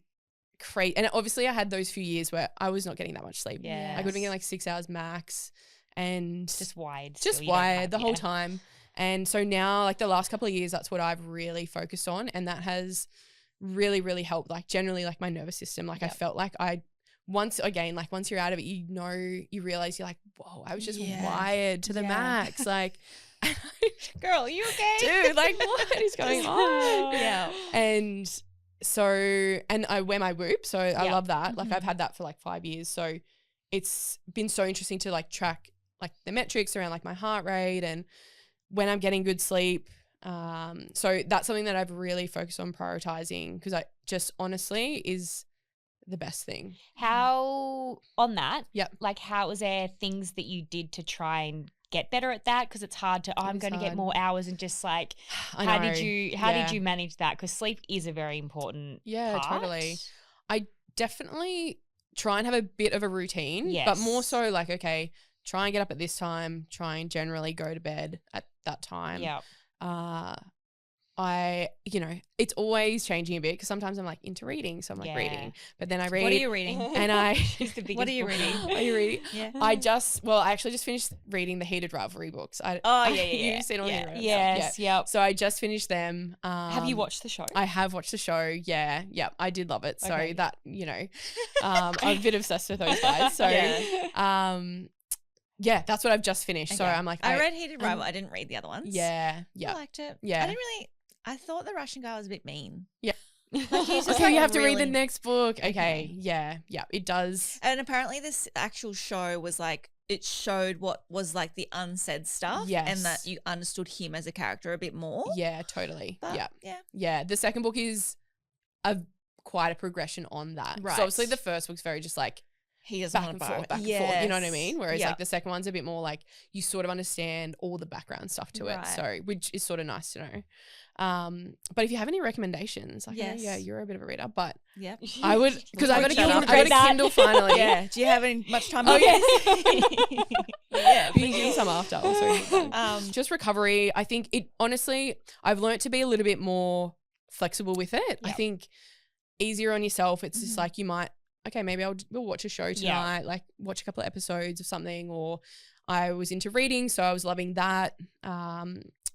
S3: crazy. And obviously I had those few years where I was not getting that much sleep.
S2: Yeah.
S3: I could be getting like 6 hours max and
S2: just wired.
S3: just
S2: still, you don't
S3: wired
S2: have-
S3: the whole
S2: yeah.
S3: time. And so now like the last couple of years, that's what I've really focused on. And that has really, really helped, like generally like my nervous system. Like I felt like once you're out of it, you know, you realize you're like, whoa, I was just wired to the max. Like,
S1: Girl, you okay?
S3: dude, like what is going on?
S1: Yeah.
S3: And so, and I wear my Whoop, so I
S2: Yeah.
S3: love that. Like I've had that for like 5 years. So it's been so interesting to like track like the metrics around like my heart rate and when I'm getting good sleep. So that's something that I've really focused on prioritizing because I just honestly is the best thing.
S2: How on that?
S3: Yep.
S2: Like, how was there things that you did to try and get better at that? Because it's hard to. I'm
S3: is
S2: going to get
S3: hard.
S2: more hours, and just like,
S3: I
S2: how
S3: know.
S2: did you manage that? Because sleep is a very important.
S3: Yeah,
S2: part.
S3: totally. I definitely try and have a bit of a routine, but more
S2: Yes.
S3: so like, okay, try and get up at this time, try and generally go to bed at that time.
S2: Yeah.
S3: You know, it's always changing a bit because sometimes I'm like into reading. So I'm like
S2: Yeah.
S3: reading, but then I read.
S1: What are you reading?
S3: And I,
S2: She's the biggest
S1: What are you
S2: book.
S1: reading?
S3: are you reading?
S1: Yeah.
S3: I actually just finished reading the Heated Rivalry books. You've seen all the heroes.
S2: Yes.
S3: Yeah.
S2: Yep.
S3: So I just finished them.
S2: Have you watched the show?
S3: I have watched the show. Yeah. I did love it. So
S2: Okay.
S3: that, you know, I'm a bit obsessed with those guys. So, yeah, that's what I've just finished. So
S1: Okay.
S3: I'm like,
S1: I read Heated Rival. I didn't read the other ones.
S3: Yeah.
S1: I liked it.
S3: Yeah.
S1: I thought the Russian guy was a bit mean.
S3: Yeah.
S1: Like he's just
S3: Okay,
S1: like
S3: you have to read the
S1: really-
S3: next book. Okay. Yeah. It does.
S1: And apparently this actual show was like, it showed what was like the unsaid stuff.
S3: Yes.
S1: And that you understood him as a character a bit more.
S3: Yeah, totally.
S1: But,
S3: Yeah.
S1: yeah.
S3: The second book is quite a progression on that.
S1: Right.
S3: So obviously the first book's very just like
S1: He doesn't
S3: back
S1: want
S3: and
S1: to
S3: forth,
S1: borrow.
S3: back and forth. You know what I
S1: Yes.
S3: mean? Whereas
S1: Yeah.
S3: like the second one's a bit more like you sort of understand all the background stuff to it.
S1: Right.
S3: So which is sort of nice to know. But if you have any recommendations, like I know,
S1: Yes.
S3: you're a bit of a reader, but
S1: Yep.
S3: I would because I got a
S1: Shut
S3: Kindle,
S1: up.
S3: I got a
S2: That.
S3: Kindle finally.
S1: Yeah. Do you have any much time?
S3: Oh,
S1: left?
S3: yes.
S1: Yeah.
S3: You can give me some after. Also, just recovery. I think it honestly, I've learned to be a little bit more flexible with it. I
S2: Yep.
S3: think easier on yourself. It's just like you might, okay, maybe we'll watch a show tonight, like watch a couple of episodes of something, or I was into reading, so I was loving that.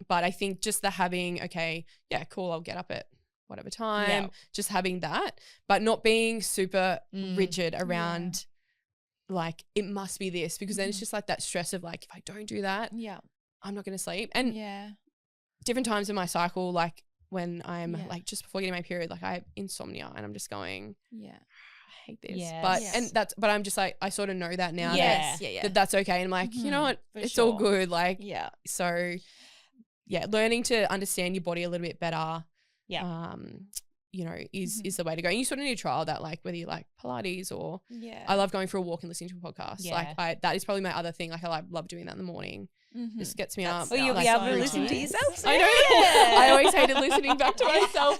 S3: But I think just the having, okay, yeah, cool, I'll get up at whatever time,
S2: Yeah.
S3: just having that, but not being super rigid around like it must be this, because then it's just like that stress of like, if I don't do that,
S1: Yeah.
S3: I'm not going to sleep. And
S1: Yeah.
S3: different times in my cycle, like when I'm
S1: Yeah.
S3: like just before getting my period, like I have insomnia and I'm just going,
S1: Yeah.
S3: I hate this.
S2: Yes.
S3: But,
S1: Yes.
S3: but I'm just like, I sort of know that now
S2: Yeah.
S1: Yeah.
S3: that that's okay. And I'm like, you know what?
S1: For
S3: It's all
S1: sure.
S3: good. Like,
S1: Yeah.
S3: so yeah, learning to understand your body a little bit better.
S2: Yeah.
S3: You know, is the way to go. And you sort of need to trial that, like whether you like Pilates or
S1: Yeah.
S3: I love going for a walk and listening to a podcast.
S2: Yeah.
S3: Like that is probably my other thing. Like I love doing that in the morning. This gets me
S1: That's
S3: up.
S2: Well, you'll
S1: so
S2: be able to
S1: nice.
S2: listen to yourself.
S3: I know. I always hated listening back to myself.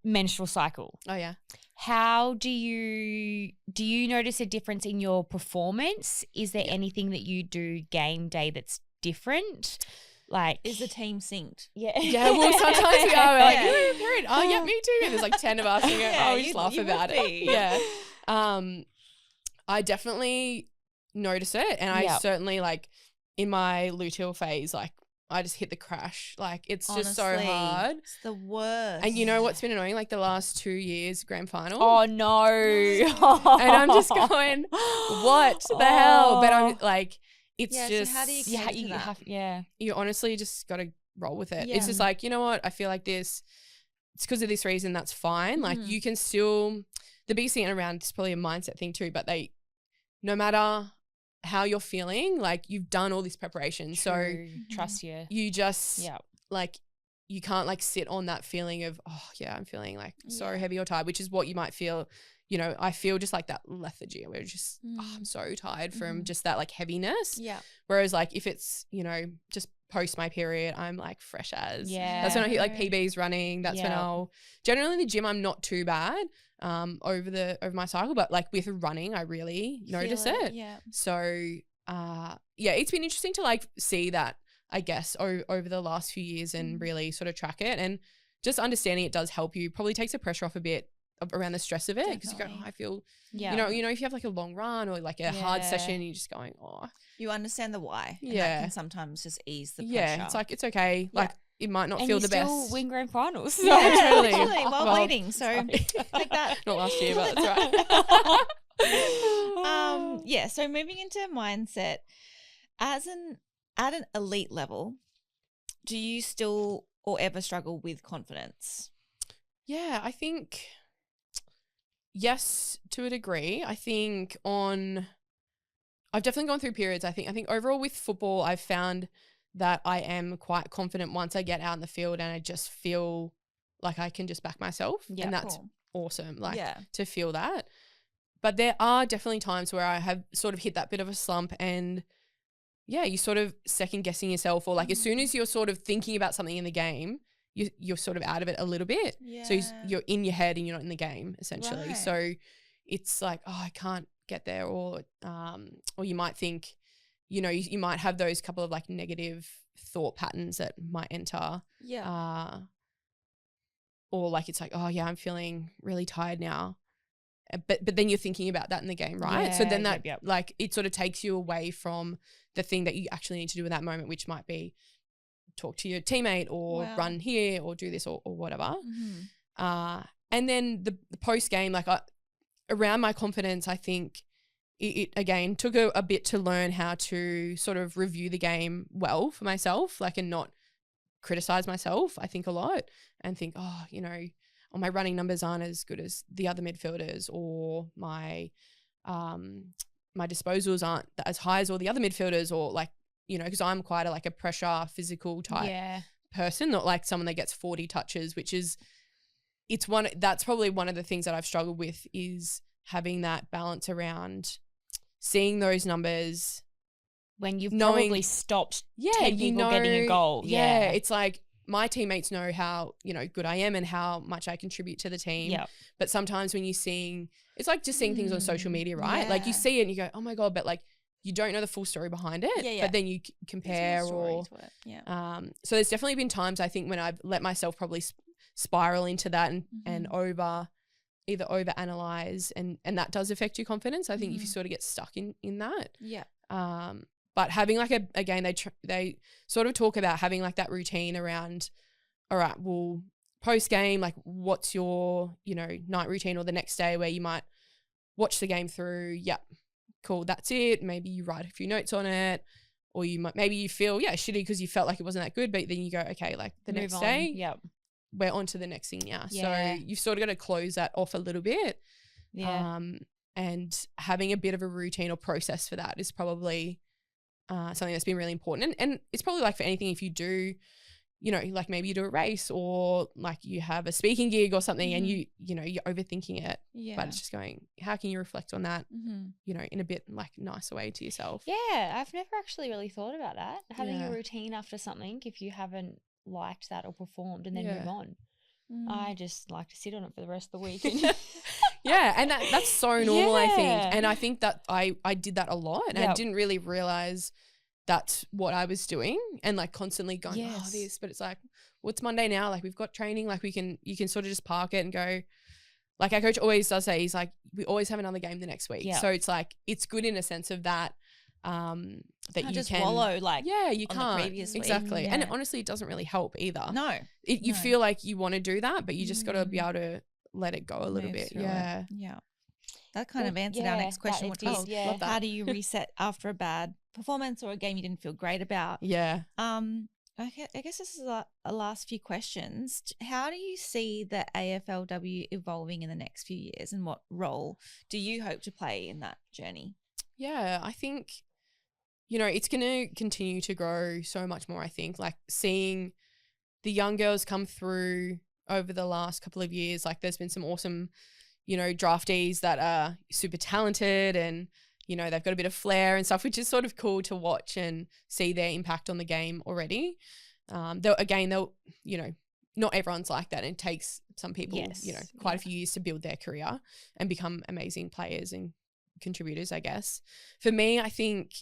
S2: Menstrual cycle.
S3: Oh yeah.
S2: How do you notice a difference in your performance? Is there anything that you do game day that's different? Like,
S1: Is the team synced?
S2: yeah.
S3: Yeah, well, sometimes we are. We're like,
S1: Yeah.
S3: you know, period. Oh, yeah, me too. And there's like 10 of us. And we go, oh, we just laugh
S1: you
S3: about
S1: would
S3: it.
S1: be.
S3: Yeah. I definitely notice it. And I
S2: Yep.
S3: certainly, like, in my luteal phase, like, I just hit the crash. Like, it's just so
S1: Honestly,
S3: hard.
S1: It's the worst.
S3: And you know what's been annoying? Like, the last 2 years, grand final.
S2: Oh no.
S3: And I'm just going, what the hell? But I'm like, it's
S1: Yeah,
S3: just,
S1: so how do you
S2: Yeah,
S1: cope to
S2: you
S1: that?
S2: have, yeah.
S3: you honestly just got to roll with it.
S1: Yeah.
S3: It's just like, you know what? I feel like this, it's because of this reason, that's fine. Like
S1: Mhm.
S3: you can still, the biggest thing around, it's probably a mindset thing too, but no matter how you're feeling, like you've done all this preparation. So
S2: True. Trust you.
S3: you just
S2: Yeah.
S3: like, you can't like sit on that feeling of, oh yeah, I'm feeling like so
S1: Yeah.
S3: heavy or tired, which is what you might feel. You know, I feel just like that lethargy where it's just, oh, I'm so tired from just that like heaviness.
S1: Yeah.
S3: Whereas like if it's, you know, just post my period, I'm like fresh as.
S2: Yeah.
S3: That's when I hit like
S1: Yeah.
S3: PBs running. That's when
S2: Yeah.
S3: I'll generally in the gym I'm not too bad over my cycle, but like with running I really notice
S1: Feel
S3: it.
S1: Yeah.
S3: So yeah, it's been interesting to like see that, I guess, over the last few years and really sort of track it, and just understanding it does help you. Probably takes the pressure off a bit around the stress of it, because you go,
S1: Definitely.
S3: I feel,
S2: Yeah.
S3: you know, if you have like a long run or like a hard
S2: Yeah.
S3: session, you're just going, oh,
S1: You understand the why. And
S3: Yeah.
S1: that can sometimes just ease the pressure.
S3: yeah, it's like, it's okay.
S1: Yeah.
S3: Like it might not
S2: And
S3: feel
S2: you
S3: the
S2: still
S3: best.
S2: win grand finals.
S3: Yeah, totally.
S1: Literally, while
S3: Well,
S1: bleeding. So
S3: sorry.
S1: like that.
S3: Not last year, but that's right.
S1: Yeah. So moving into mindset, at an elite level, do you still or ever struggle with confidence?
S3: Yeah, I think yes, to a degree. I think I've definitely gone through periods. I think overall with football, I've found that I am quite confident once I get out in the field and I just feel like I can just back myself.
S2: Yeah,
S3: and that's
S1: cool.
S3: awesome. Like
S1: Yeah.
S3: to feel that. But there are definitely times where I have sort of hit that bit of a slump, and yeah, you sort of second guessing yourself, or like as soon as you're sort of thinking about something in the game, you're sort of out of it a little bit.
S1: Yeah.
S3: So you're in your head and you're not in the game essentially.
S1: Right.
S3: So it's like, oh, I can't get there, or you might think, you know, you might have those couple of like negative thought patterns that might enter.
S1: Yeah.
S3: Or like it's like, oh yeah, I'm feeling really tired now. But then you're thinking about that in the game, right? So
S2: Yeah,
S3: then that
S2: yep.
S3: like it sort of takes you away from the thing that you actually need to do in that moment, which might be talk to your teammate or
S1: Wow.
S3: run here or do this or whatever.
S1: Mhm.
S3: And then the post game, like around my confidence, I think it again took a bit to learn how to sort of review the game well for myself, like, and not criticize myself. I think a lot and think, oh, you know, my running numbers aren't as good as the other midfielders, or my disposals aren't as high as all the other midfielders, or like, you know, because I'm quite a pressure physical type person, not like someone that gets 40 touches, which is, that's probably one of the things that I've struggled with, is having that balance around seeing those numbers
S2: When you've
S3: knowing-
S2: probably stopped
S3: yeah,
S2: 10
S3: you
S2: people
S3: know,
S2: getting a goal. Yeah.
S3: It's like my teammates know how, you know, good I am and how much I contribute to the team.
S2: Yeah.
S3: But sometimes when you're seeing, it's like just seeing things on social media, right? Like you
S1: yeah.
S3: see it and you go, oh my God, but like you don't know the full story behind it.
S1: Yeah, yeah.
S3: But then you
S1: There's
S3: compare
S1: more story
S3: or,
S1: to it. Yeah.
S3: so there's definitely been times I think when I've let myself probably spiral into that and either over analyze, and that does affect your confidence. I think if you sort of get stuck in that.
S1: Yeah.
S3: But having like again, they sort of talk about having like that routine around, all right, well, post game, like what's your, you know, night routine, or the next day where you might watch the game through. Yep. Cool. That's it. Maybe you write a few notes on it, or maybe you feel, shitty because you felt like it wasn't that good, but then you go, okay, like the
S2: Move
S3: next
S2: on.
S3: day,
S2: Yep.
S3: we're on to the next thing now.
S2: Yeah.
S3: So you've sort of got to close that off a little bit.
S2: Yeah.
S3: And having a bit of a routine or process for that is probably something that's been really important. And it's probably like for anything, if you do you know, like maybe you do a race or like you have a speaking gig or something and you know, you're overthinking it.
S1: Yeah.
S3: But it's just going, how can you reflect on that, you know, in a bit like nicer way to yourself?
S2: Yeah, I've never actually really thought about that. Having
S3: Yeah.
S2: a routine after something, if you haven't liked that or performed, and then
S3: Yeah.
S2: move on. I just like to sit on it for the rest of the week.
S3: Yeah, and that's so normal, I think.
S2: Yeah.
S3: And I think that I did that a lot and I didn't really realize that's what I was doing and like constantly going, oh, this, but it's like, well, it's Monday now. Like we've got training, like you can sort of just park it and go. Like our coach always does say, he's like, we always have another game the next week. So it's like, it's good in a sense of that, that you
S1: just
S3: can
S1: wallow like
S3: you
S1: on
S3: can't
S1: the previous week.
S3: exactly. And honestly, it doesn't really help either.
S1: No.
S3: You feel like you want to do that, but you just got to be able to let it go a little
S1: Move
S3: bit.
S1: through
S3: Yeah.
S1: it. Yeah. That kind of answered our next question, which is
S3: love that.
S1: how do you reset after a bad performance or a game you didn't feel great about?
S3: Yeah.
S1: Okay, I guess this is a last few questions. How do you see the AFLW evolving in the next few years, and what role do you hope to play in that journey?
S3: Yeah, I think, you know, it's going to continue to grow so much more, I think. Like seeing the young girls come through over the last couple of years, like there's been some awesome, you know, draftees that are super talented and, you know, they've got a bit of flair and stuff, which is sort of cool to watch and see their impact on the game already. They'll, you know, not everyone's like that. And it takes some people, you know, quite a few years to build their career and become amazing players and contributors, I guess. For me, I think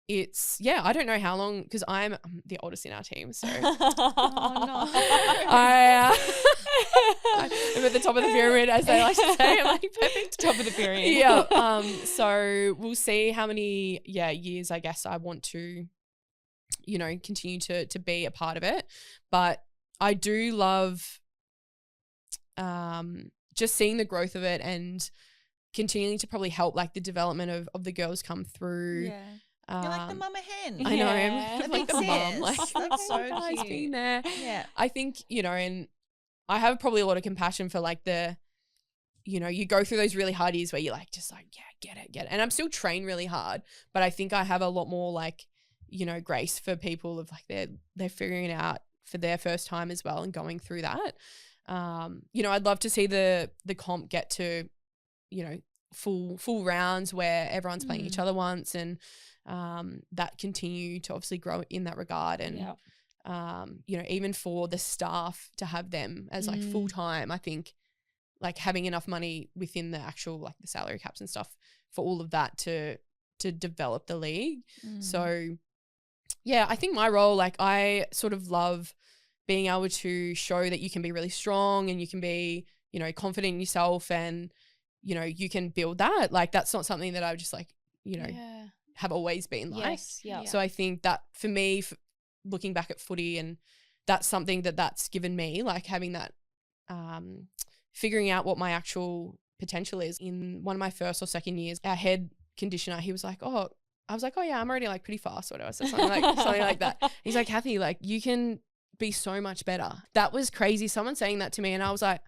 S3: it's, I don't know how long, because I'm the oldest in our team. So I'm at the top of the pyramid, as they like to say. I'm like, perfect.
S2: Top of the pyramid.
S3: Yeah. So we'll see how many years I guess I want to, you know, continue to be a part of it. But I do love just seeing the growth of it and continuing to probably help like the development of the girls come through.
S1: Yeah. You're like the mama hen.
S3: I know.
S2: Yeah.
S3: I'm like the mum. Like,
S1: That's so
S3: guys
S1: cute.
S3: being there.
S1: Yeah.
S3: I think, you know, and I have probably a lot of compassion for like the, you know, you go through those really hard years where you're like, just like, get it. And I'm still trained really hard, but I think I have a lot more like, you know, grace for people of like they're figuring it out for their first time as well and going through that. You know, I'd love to see the comp get to, you know, full rounds where everyone's playing each other once and that continue to obviously grow in that regard. And you know, even for the staff to have them as like full time, I think like having enough money within the actual like the salary caps and stuff for all of that to develop the league. So yeah, I think my role, like I sort of love being able to show that you can be really strong and you can be, you know, confident in yourself and, you know, you can build that. Like that's not something that I just like, you know, have always been like. So I think that for me, looking back at footy, and that's something that's given me, like having that, figuring out what my actual potential is. In one of my first or second years, our head conditioner, he was like, I was like, oh yeah, I'm already like pretty fast, whatever. So something like that. He's like, Cathy, like you can be so much better. That was crazy. Someone saying that to me, and I was like,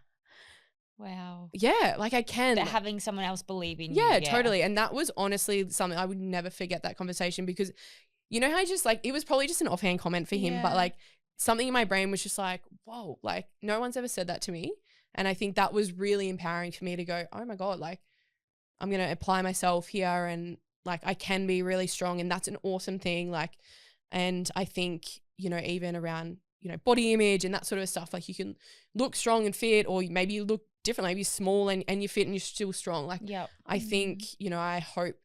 S2: wow.
S3: Yeah, like I can.
S2: That having someone else believe in you.
S3: Yeah, totally. And that was honestly something I would never forget, that conversation, because you know how just like, it was probably just an offhand comment for him, but like something in my brain was just like, whoa, like no one's ever said that to me. And I think that was really empowering for me to go, oh my God, like I'm going to apply myself here and like I can be really strong, and that's an awesome thing. Like, and I think, you know, even around, you know, body image and that sort of stuff, like you can look strong and fit, or maybe you look different, maybe you're small and you're fit and you're still strong. Like, I think, you know, I hope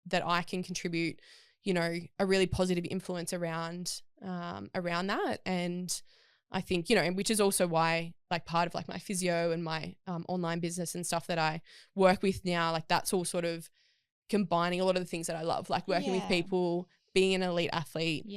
S3: that I can contribute, you know, a really positive influence around that. And I think, you know, which is also why like part of like my physio and my online business and stuff that I work with now, like that's all sort of combining a lot of the things that I love, like working with people, being an elite athlete.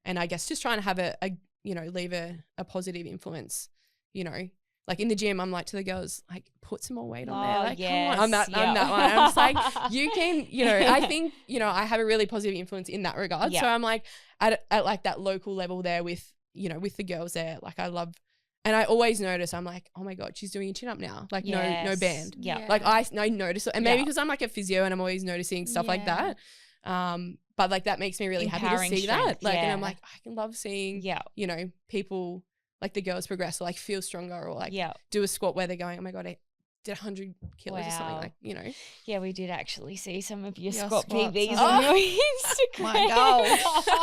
S3: And I guess just trying to have a you know, leave a positive influence, you know. Like in the gym, I'm like to the girls, like put some more weight on there. Like, come on. I'm that one. I'm just like, you can, you know, I think, you know, I have a really positive influence in that regard. So I'm like at like that local level there with, you know, with the girls there. Like I love, and I always notice, I'm like, oh my God, she's doing a chin up now. Like no band. Like I notice it. And maybe because I'm like a physio and I'm always noticing stuff like that. but like that makes me really happy to
S2: Empowering
S3: see
S2: strength,
S3: that. Like, and
S2: yeah.
S3: I'm like, I can love seeing,
S2: Yeah.
S3: you know, people like the girls progress or like feel stronger or like
S2: Yeah.
S3: do a squat where they're going, oh my God, I did 100 kilos or something,
S2: Wow.
S3: like, you know.
S2: Yeah, we did actually see some of your
S1: Your
S2: squat
S1: squats,
S2: PBs
S1: huh?
S2: on your Instagram.
S1: My gosh.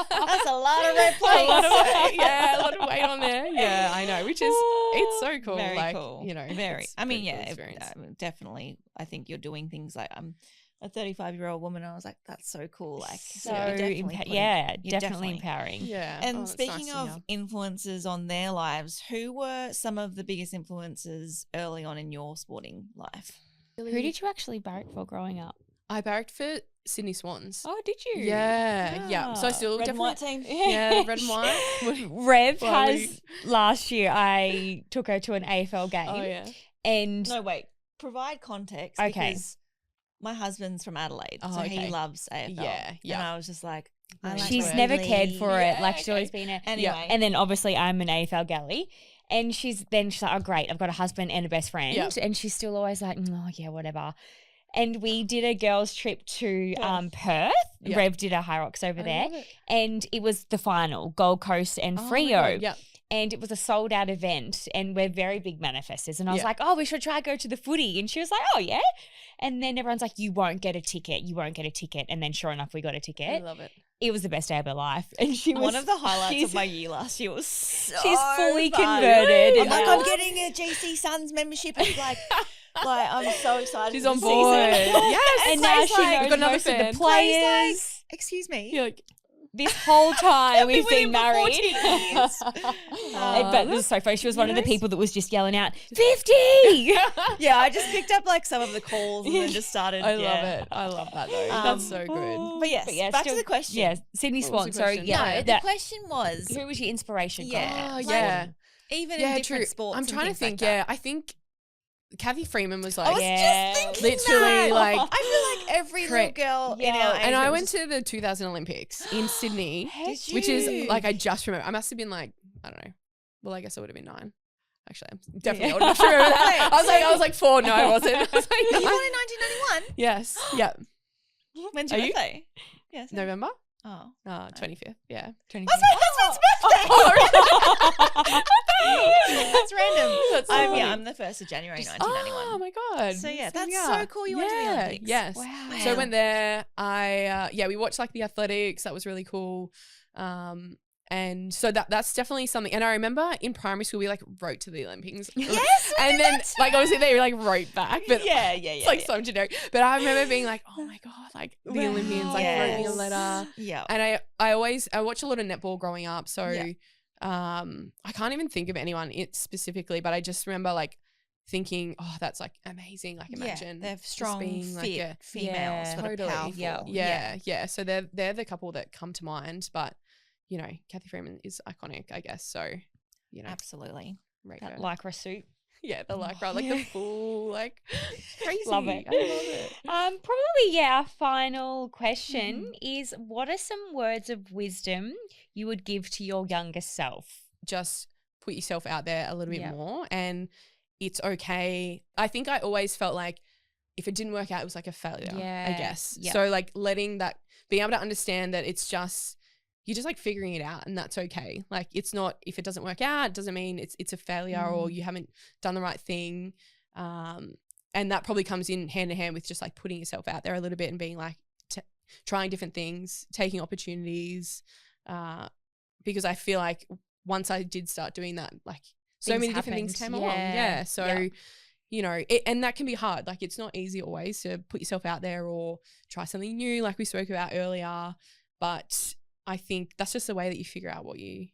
S1: That's a lot of red
S3: A lot of
S1: plates.
S3: weight, yeah, a lot of weight on there. Yeah, I know, which is, it's so cool.
S1: Very
S3: like,
S1: cool.
S3: you know,
S1: Very.
S3: it's
S1: I mean,
S3: pretty
S1: yeah,
S3: cool experience.
S1: definitely. I think you're doing things like I'm a 35-year-old woman. And I was like, that's so cool. Like,
S2: So
S1: you're definitely
S2: definitely
S1: definitely-
S2: empowering.
S3: Yeah.
S1: And
S3: oh, it's
S1: speaking
S3: nice to
S1: of
S3: hear.
S1: influences on their lives, who were some of the biggest influences early on in your sporting life?
S2: Who did you actually barrack for growing up?
S3: I barracked for Sydney Swans.
S2: Oh, did you?
S3: Yeah. So I still
S1: Red and
S3: definitely
S1: white team.
S3: Yeah, red and white.
S2: Rev
S3: Well,
S2: has last year. I took her to an AFL game.
S3: Oh yeah.
S2: And
S1: No, wait. Provide context
S2: Okay.
S1: because my husband's from Adelaide,
S3: Oh,
S1: so he
S3: okay.
S1: loves AFL.
S3: Yeah, yeah.
S1: And I was just like, I like
S2: she's
S3: it.
S2: never cared
S1: Wembley.
S2: for it.
S1: Yeah,
S2: Like she's
S1: okay.
S2: always been a
S1: Anyway.
S2: And then obviously I'm an AFL galley. And she's like, oh great, I've got a husband and a best friend.
S3: Yep.
S2: And she's still always like, oh yeah, whatever. And we did a girls' trip to Perth.
S3: Yep.
S2: Rev did a High Rocks over
S3: I
S2: there.
S3: love it.
S2: And it was the final, Gold Coast and
S3: Oh my
S2: Freo.
S3: God, yeah.
S2: And it was a sold out event and we're very big manifestors. And I was
S3: Yeah.
S2: like, oh, we should try go to the footy. And she was like, oh, yeah. And then everyone's like, you won't get a ticket. You won't get a ticket. And then sure enough, we got a
S3: I
S2: ticket.
S3: love it.
S2: It was the best day of her life. And she was
S1: One of the highlights
S2: she's-
S1: of my year last year was so
S2: She's fully
S1: fun.
S2: converted.
S1: I'm like,
S2: now.
S1: I'm getting a GC Suns membership. It's like I'm so excited.
S3: She's
S1: for
S3: on
S1: the
S3: board.
S1: season.
S3: Yes.
S2: And now
S1: Clay's
S2: she
S1: like-
S2: knows
S3: We've got another
S2: most of
S3: fan.
S2: the
S1: Clay's
S2: players.
S1: Excuse me.
S3: You're like,
S2: This whole time we've
S1: with
S2: been
S1: him for
S2: married.
S1: 14 years.
S2: But it was so funny. She was one of the
S1: Yes.
S2: people that was just yelling out, 50!
S1: Yeah, I just picked up like some of the calls and then just started.
S3: I
S1: yeah.
S3: love it. I love that though. That's so good.
S1: But yes, back to the question.
S2: Yeah, Sydney
S3: What was
S2: Swan.
S3: the
S2: So
S3: question?
S2: yeah,
S1: No, the question was,
S2: who was your inspiration?
S1: Yeah.
S3: Oh,
S1: like,
S3: yeah.
S1: even
S3: Yeah,
S1: in different
S3: true.
S1: sports.
S3: I'm
S1: and
S3: trying to
S1: things like
S3: think.
S1: that.
S3: Yeah, I think Cathy Freeman was
S1: I
S3: like,
S1: was
S2: Yeah.
S1: just thinking
S3: Literally,
S1: that.
S3: like-
S1: I feel like every
S3: Correct.
S1: little girl in
S2: Yeah.
S1: our age
S3: and I
S1: group
S3: went
S1: was
S3: to the 2000 Olympics in Sydney,
S1: Did
S3: which is
S1: you?
S3: like I just remember. I must have been like, I don't know. Well, I guess I would have been 9. Actually, I'm definitely
S2: Yeah.
S3: old enough to remember that.
S1: Wait,
S3: I was like 4. No, I wasn't. I was like,
S1: Were you born
S3: 9.
S1: in 1991?
S3: Yes. Yeah.
S1: When's
S3: Are
S1: your
S3: you?
S1: birthday? Yes.
S3: November.
S1: Oh.
S3: 25th. Yeah.
S2: 25.
S1: That's my husband's birthday. That's random.
S3: That's so funny.
S1: I'm the 1st of January 1991.
S3: Oh my god!
S1: So yeah,
S3: there we
S1: that's so
S3: are.
S1: cool you went to the Olympics.
S3: Yes.
S2: Wow.
S3: So I went there. We watched like the athletics. That was really cool. And so that's definitely something. And I remember in primary school we like wrote to the Olympics.
S1: Yes, we
S3: and
S1: did
S3: then
S1: that too.
S3: like obviously they like wrote back, but
S1: yeah.
S3: it's like so generic. But I remember being like, oh my god, like the
S1: Wow.
S3: Olympians like wrote me a
S1: Yes.
S3: letter.
S1: Yeah.
S3: And I watched a lot of netball growing up, so
S1: Yeah.
S3: I can't even think of anyone specifically, but I just remember like thinking, oh, that's like amazing. Like imagine
S1: they're
S3: just
S1: strong,
S3: being, like,
S1: fit
S3: a-
S1: females
S2: Yeah,
S1: that
S3: totally.
S1: are powerful.
S3: yeah. So they're the couple that come to mind, but you know, Cathy Freeman is iconic, I guess. So you know,
S1: Absolutely.
S3: rate
S2: That
S3: her.
S2: lycra suit.
S3: Yeah, the lycra, like
S1: Yeah.
S3: the full, like crazy.
S2: Love it.
S3: I love it.
S2: Probably, our final question is, what are some words of wisdom you would give to your younger self?
S3: Just put yourself out there a little bit
S2: Yeah.
S3: more, and it's okay. I think I always felt like if it didn't work out, it was like a failure, I
S2: Yeah.
S3: guess.
S2: Yeah.
S3: So like letting that, being able to understand that it's just, you're just like figuring it out, and that's okay. Like it's not, if it doesn't work out, it doesn't mean it's a failure or you haven't done the right thing. And that probably comes in hand in hand with just like putting yourself out there a little bit and being like trying different things, taking opportunities. Because I feel like once I did start doing that, like so
S2: Things
S3: many different things
S2: happened.
S3: came along.
S2: Yeah.
S3: Yeah. So,
S2: Yeah.
S3: you know, and that can be hard. Like it's not easy always to put yourself out there or try something new, like we spoke about earlier. But I think that's just the way that you figure out what you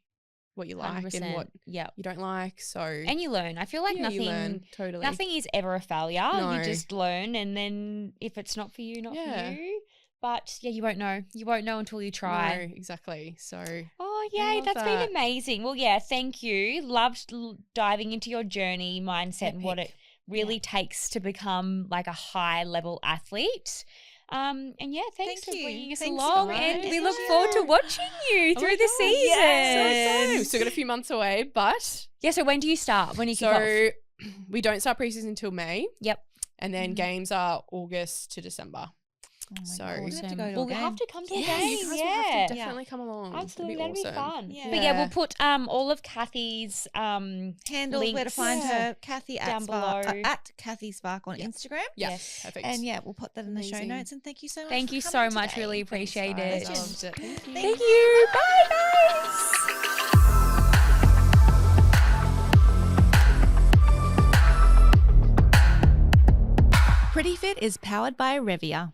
S3: like and what
S2: yeah.
S3: you don't like. So
S2: And you learn. I feel like
S3: yeah, you
S2: nothing
S3: learn, totally.
S2: nothing is ever a failure.
S3: No.
S2: You just learn, and then if it's not for you, not
S3: Yeah.
S2: for you. But yeah, you won't know. You won't know until you try.
S3: No, exactly. So
S2: Oh,
S3: I
S2: yay.
S3: love
S2: That's
S3: that.
S2: been amazing. Well, yeah, thank you. Loved diving into your journey, mindset, and what it
S1: Epic.
S2: really takes to become like a high level athlete. And yeah, thanks
S1: Thank
S2: for
S1: you.
S2: bringing us
S1: Thanks,
S2: along.
S1: guys.
S2: And we
S1: Yeah.
S2: look forward to watching you
S3: Oh
S2: through
S3: my
S2: the
S3: God.
S2: season.
S1: Yeah,
S3: so excited. We've still got a few months away, but
S2: Yeah, so when do you start? When do you kick off?
S3: so we don't start preseason until May.
S2: Yep.
S3: And then games are August to December.
S1: Oh my
S3: So-
S1: God. We'll have to
S3: Awesome.
S1: go to a
S2: We'll
S1: game.
S2: have to come to a
S1: Yes.
S2: game.
S3: You guys will
S2: Yeah.
S3: have to definitely come along.
S2: Absolutely,
S3: That'd
S2: that'd be
S3: awesome.
S2: fun.
S1: Yeah.
S2: But yeah, we'll put all of Cathy's
S1: Handles where to
S2: links
S1: find
S2: Yeah.
S1: her, Cathy at
S2: down
S1: Spark,
S2: below.
S1: at Cathy Spark on
S3: Yeah.
S1: Instagram.
S3: Yeah,
S2: Yes.
S3: perfect.
S1: And yeah, we'll put that in the show
S3: Amazing.
S1: notes. And thank you so much.
S2: Thank
S1: for
S2: you
S1: coming
S2: so much.
S1: today.
S2: Really appreciate it.
S3: I loved it. Thank you.
S2: Thank you. Bye, guys.
S1: Pretty Fit is powered by Revia.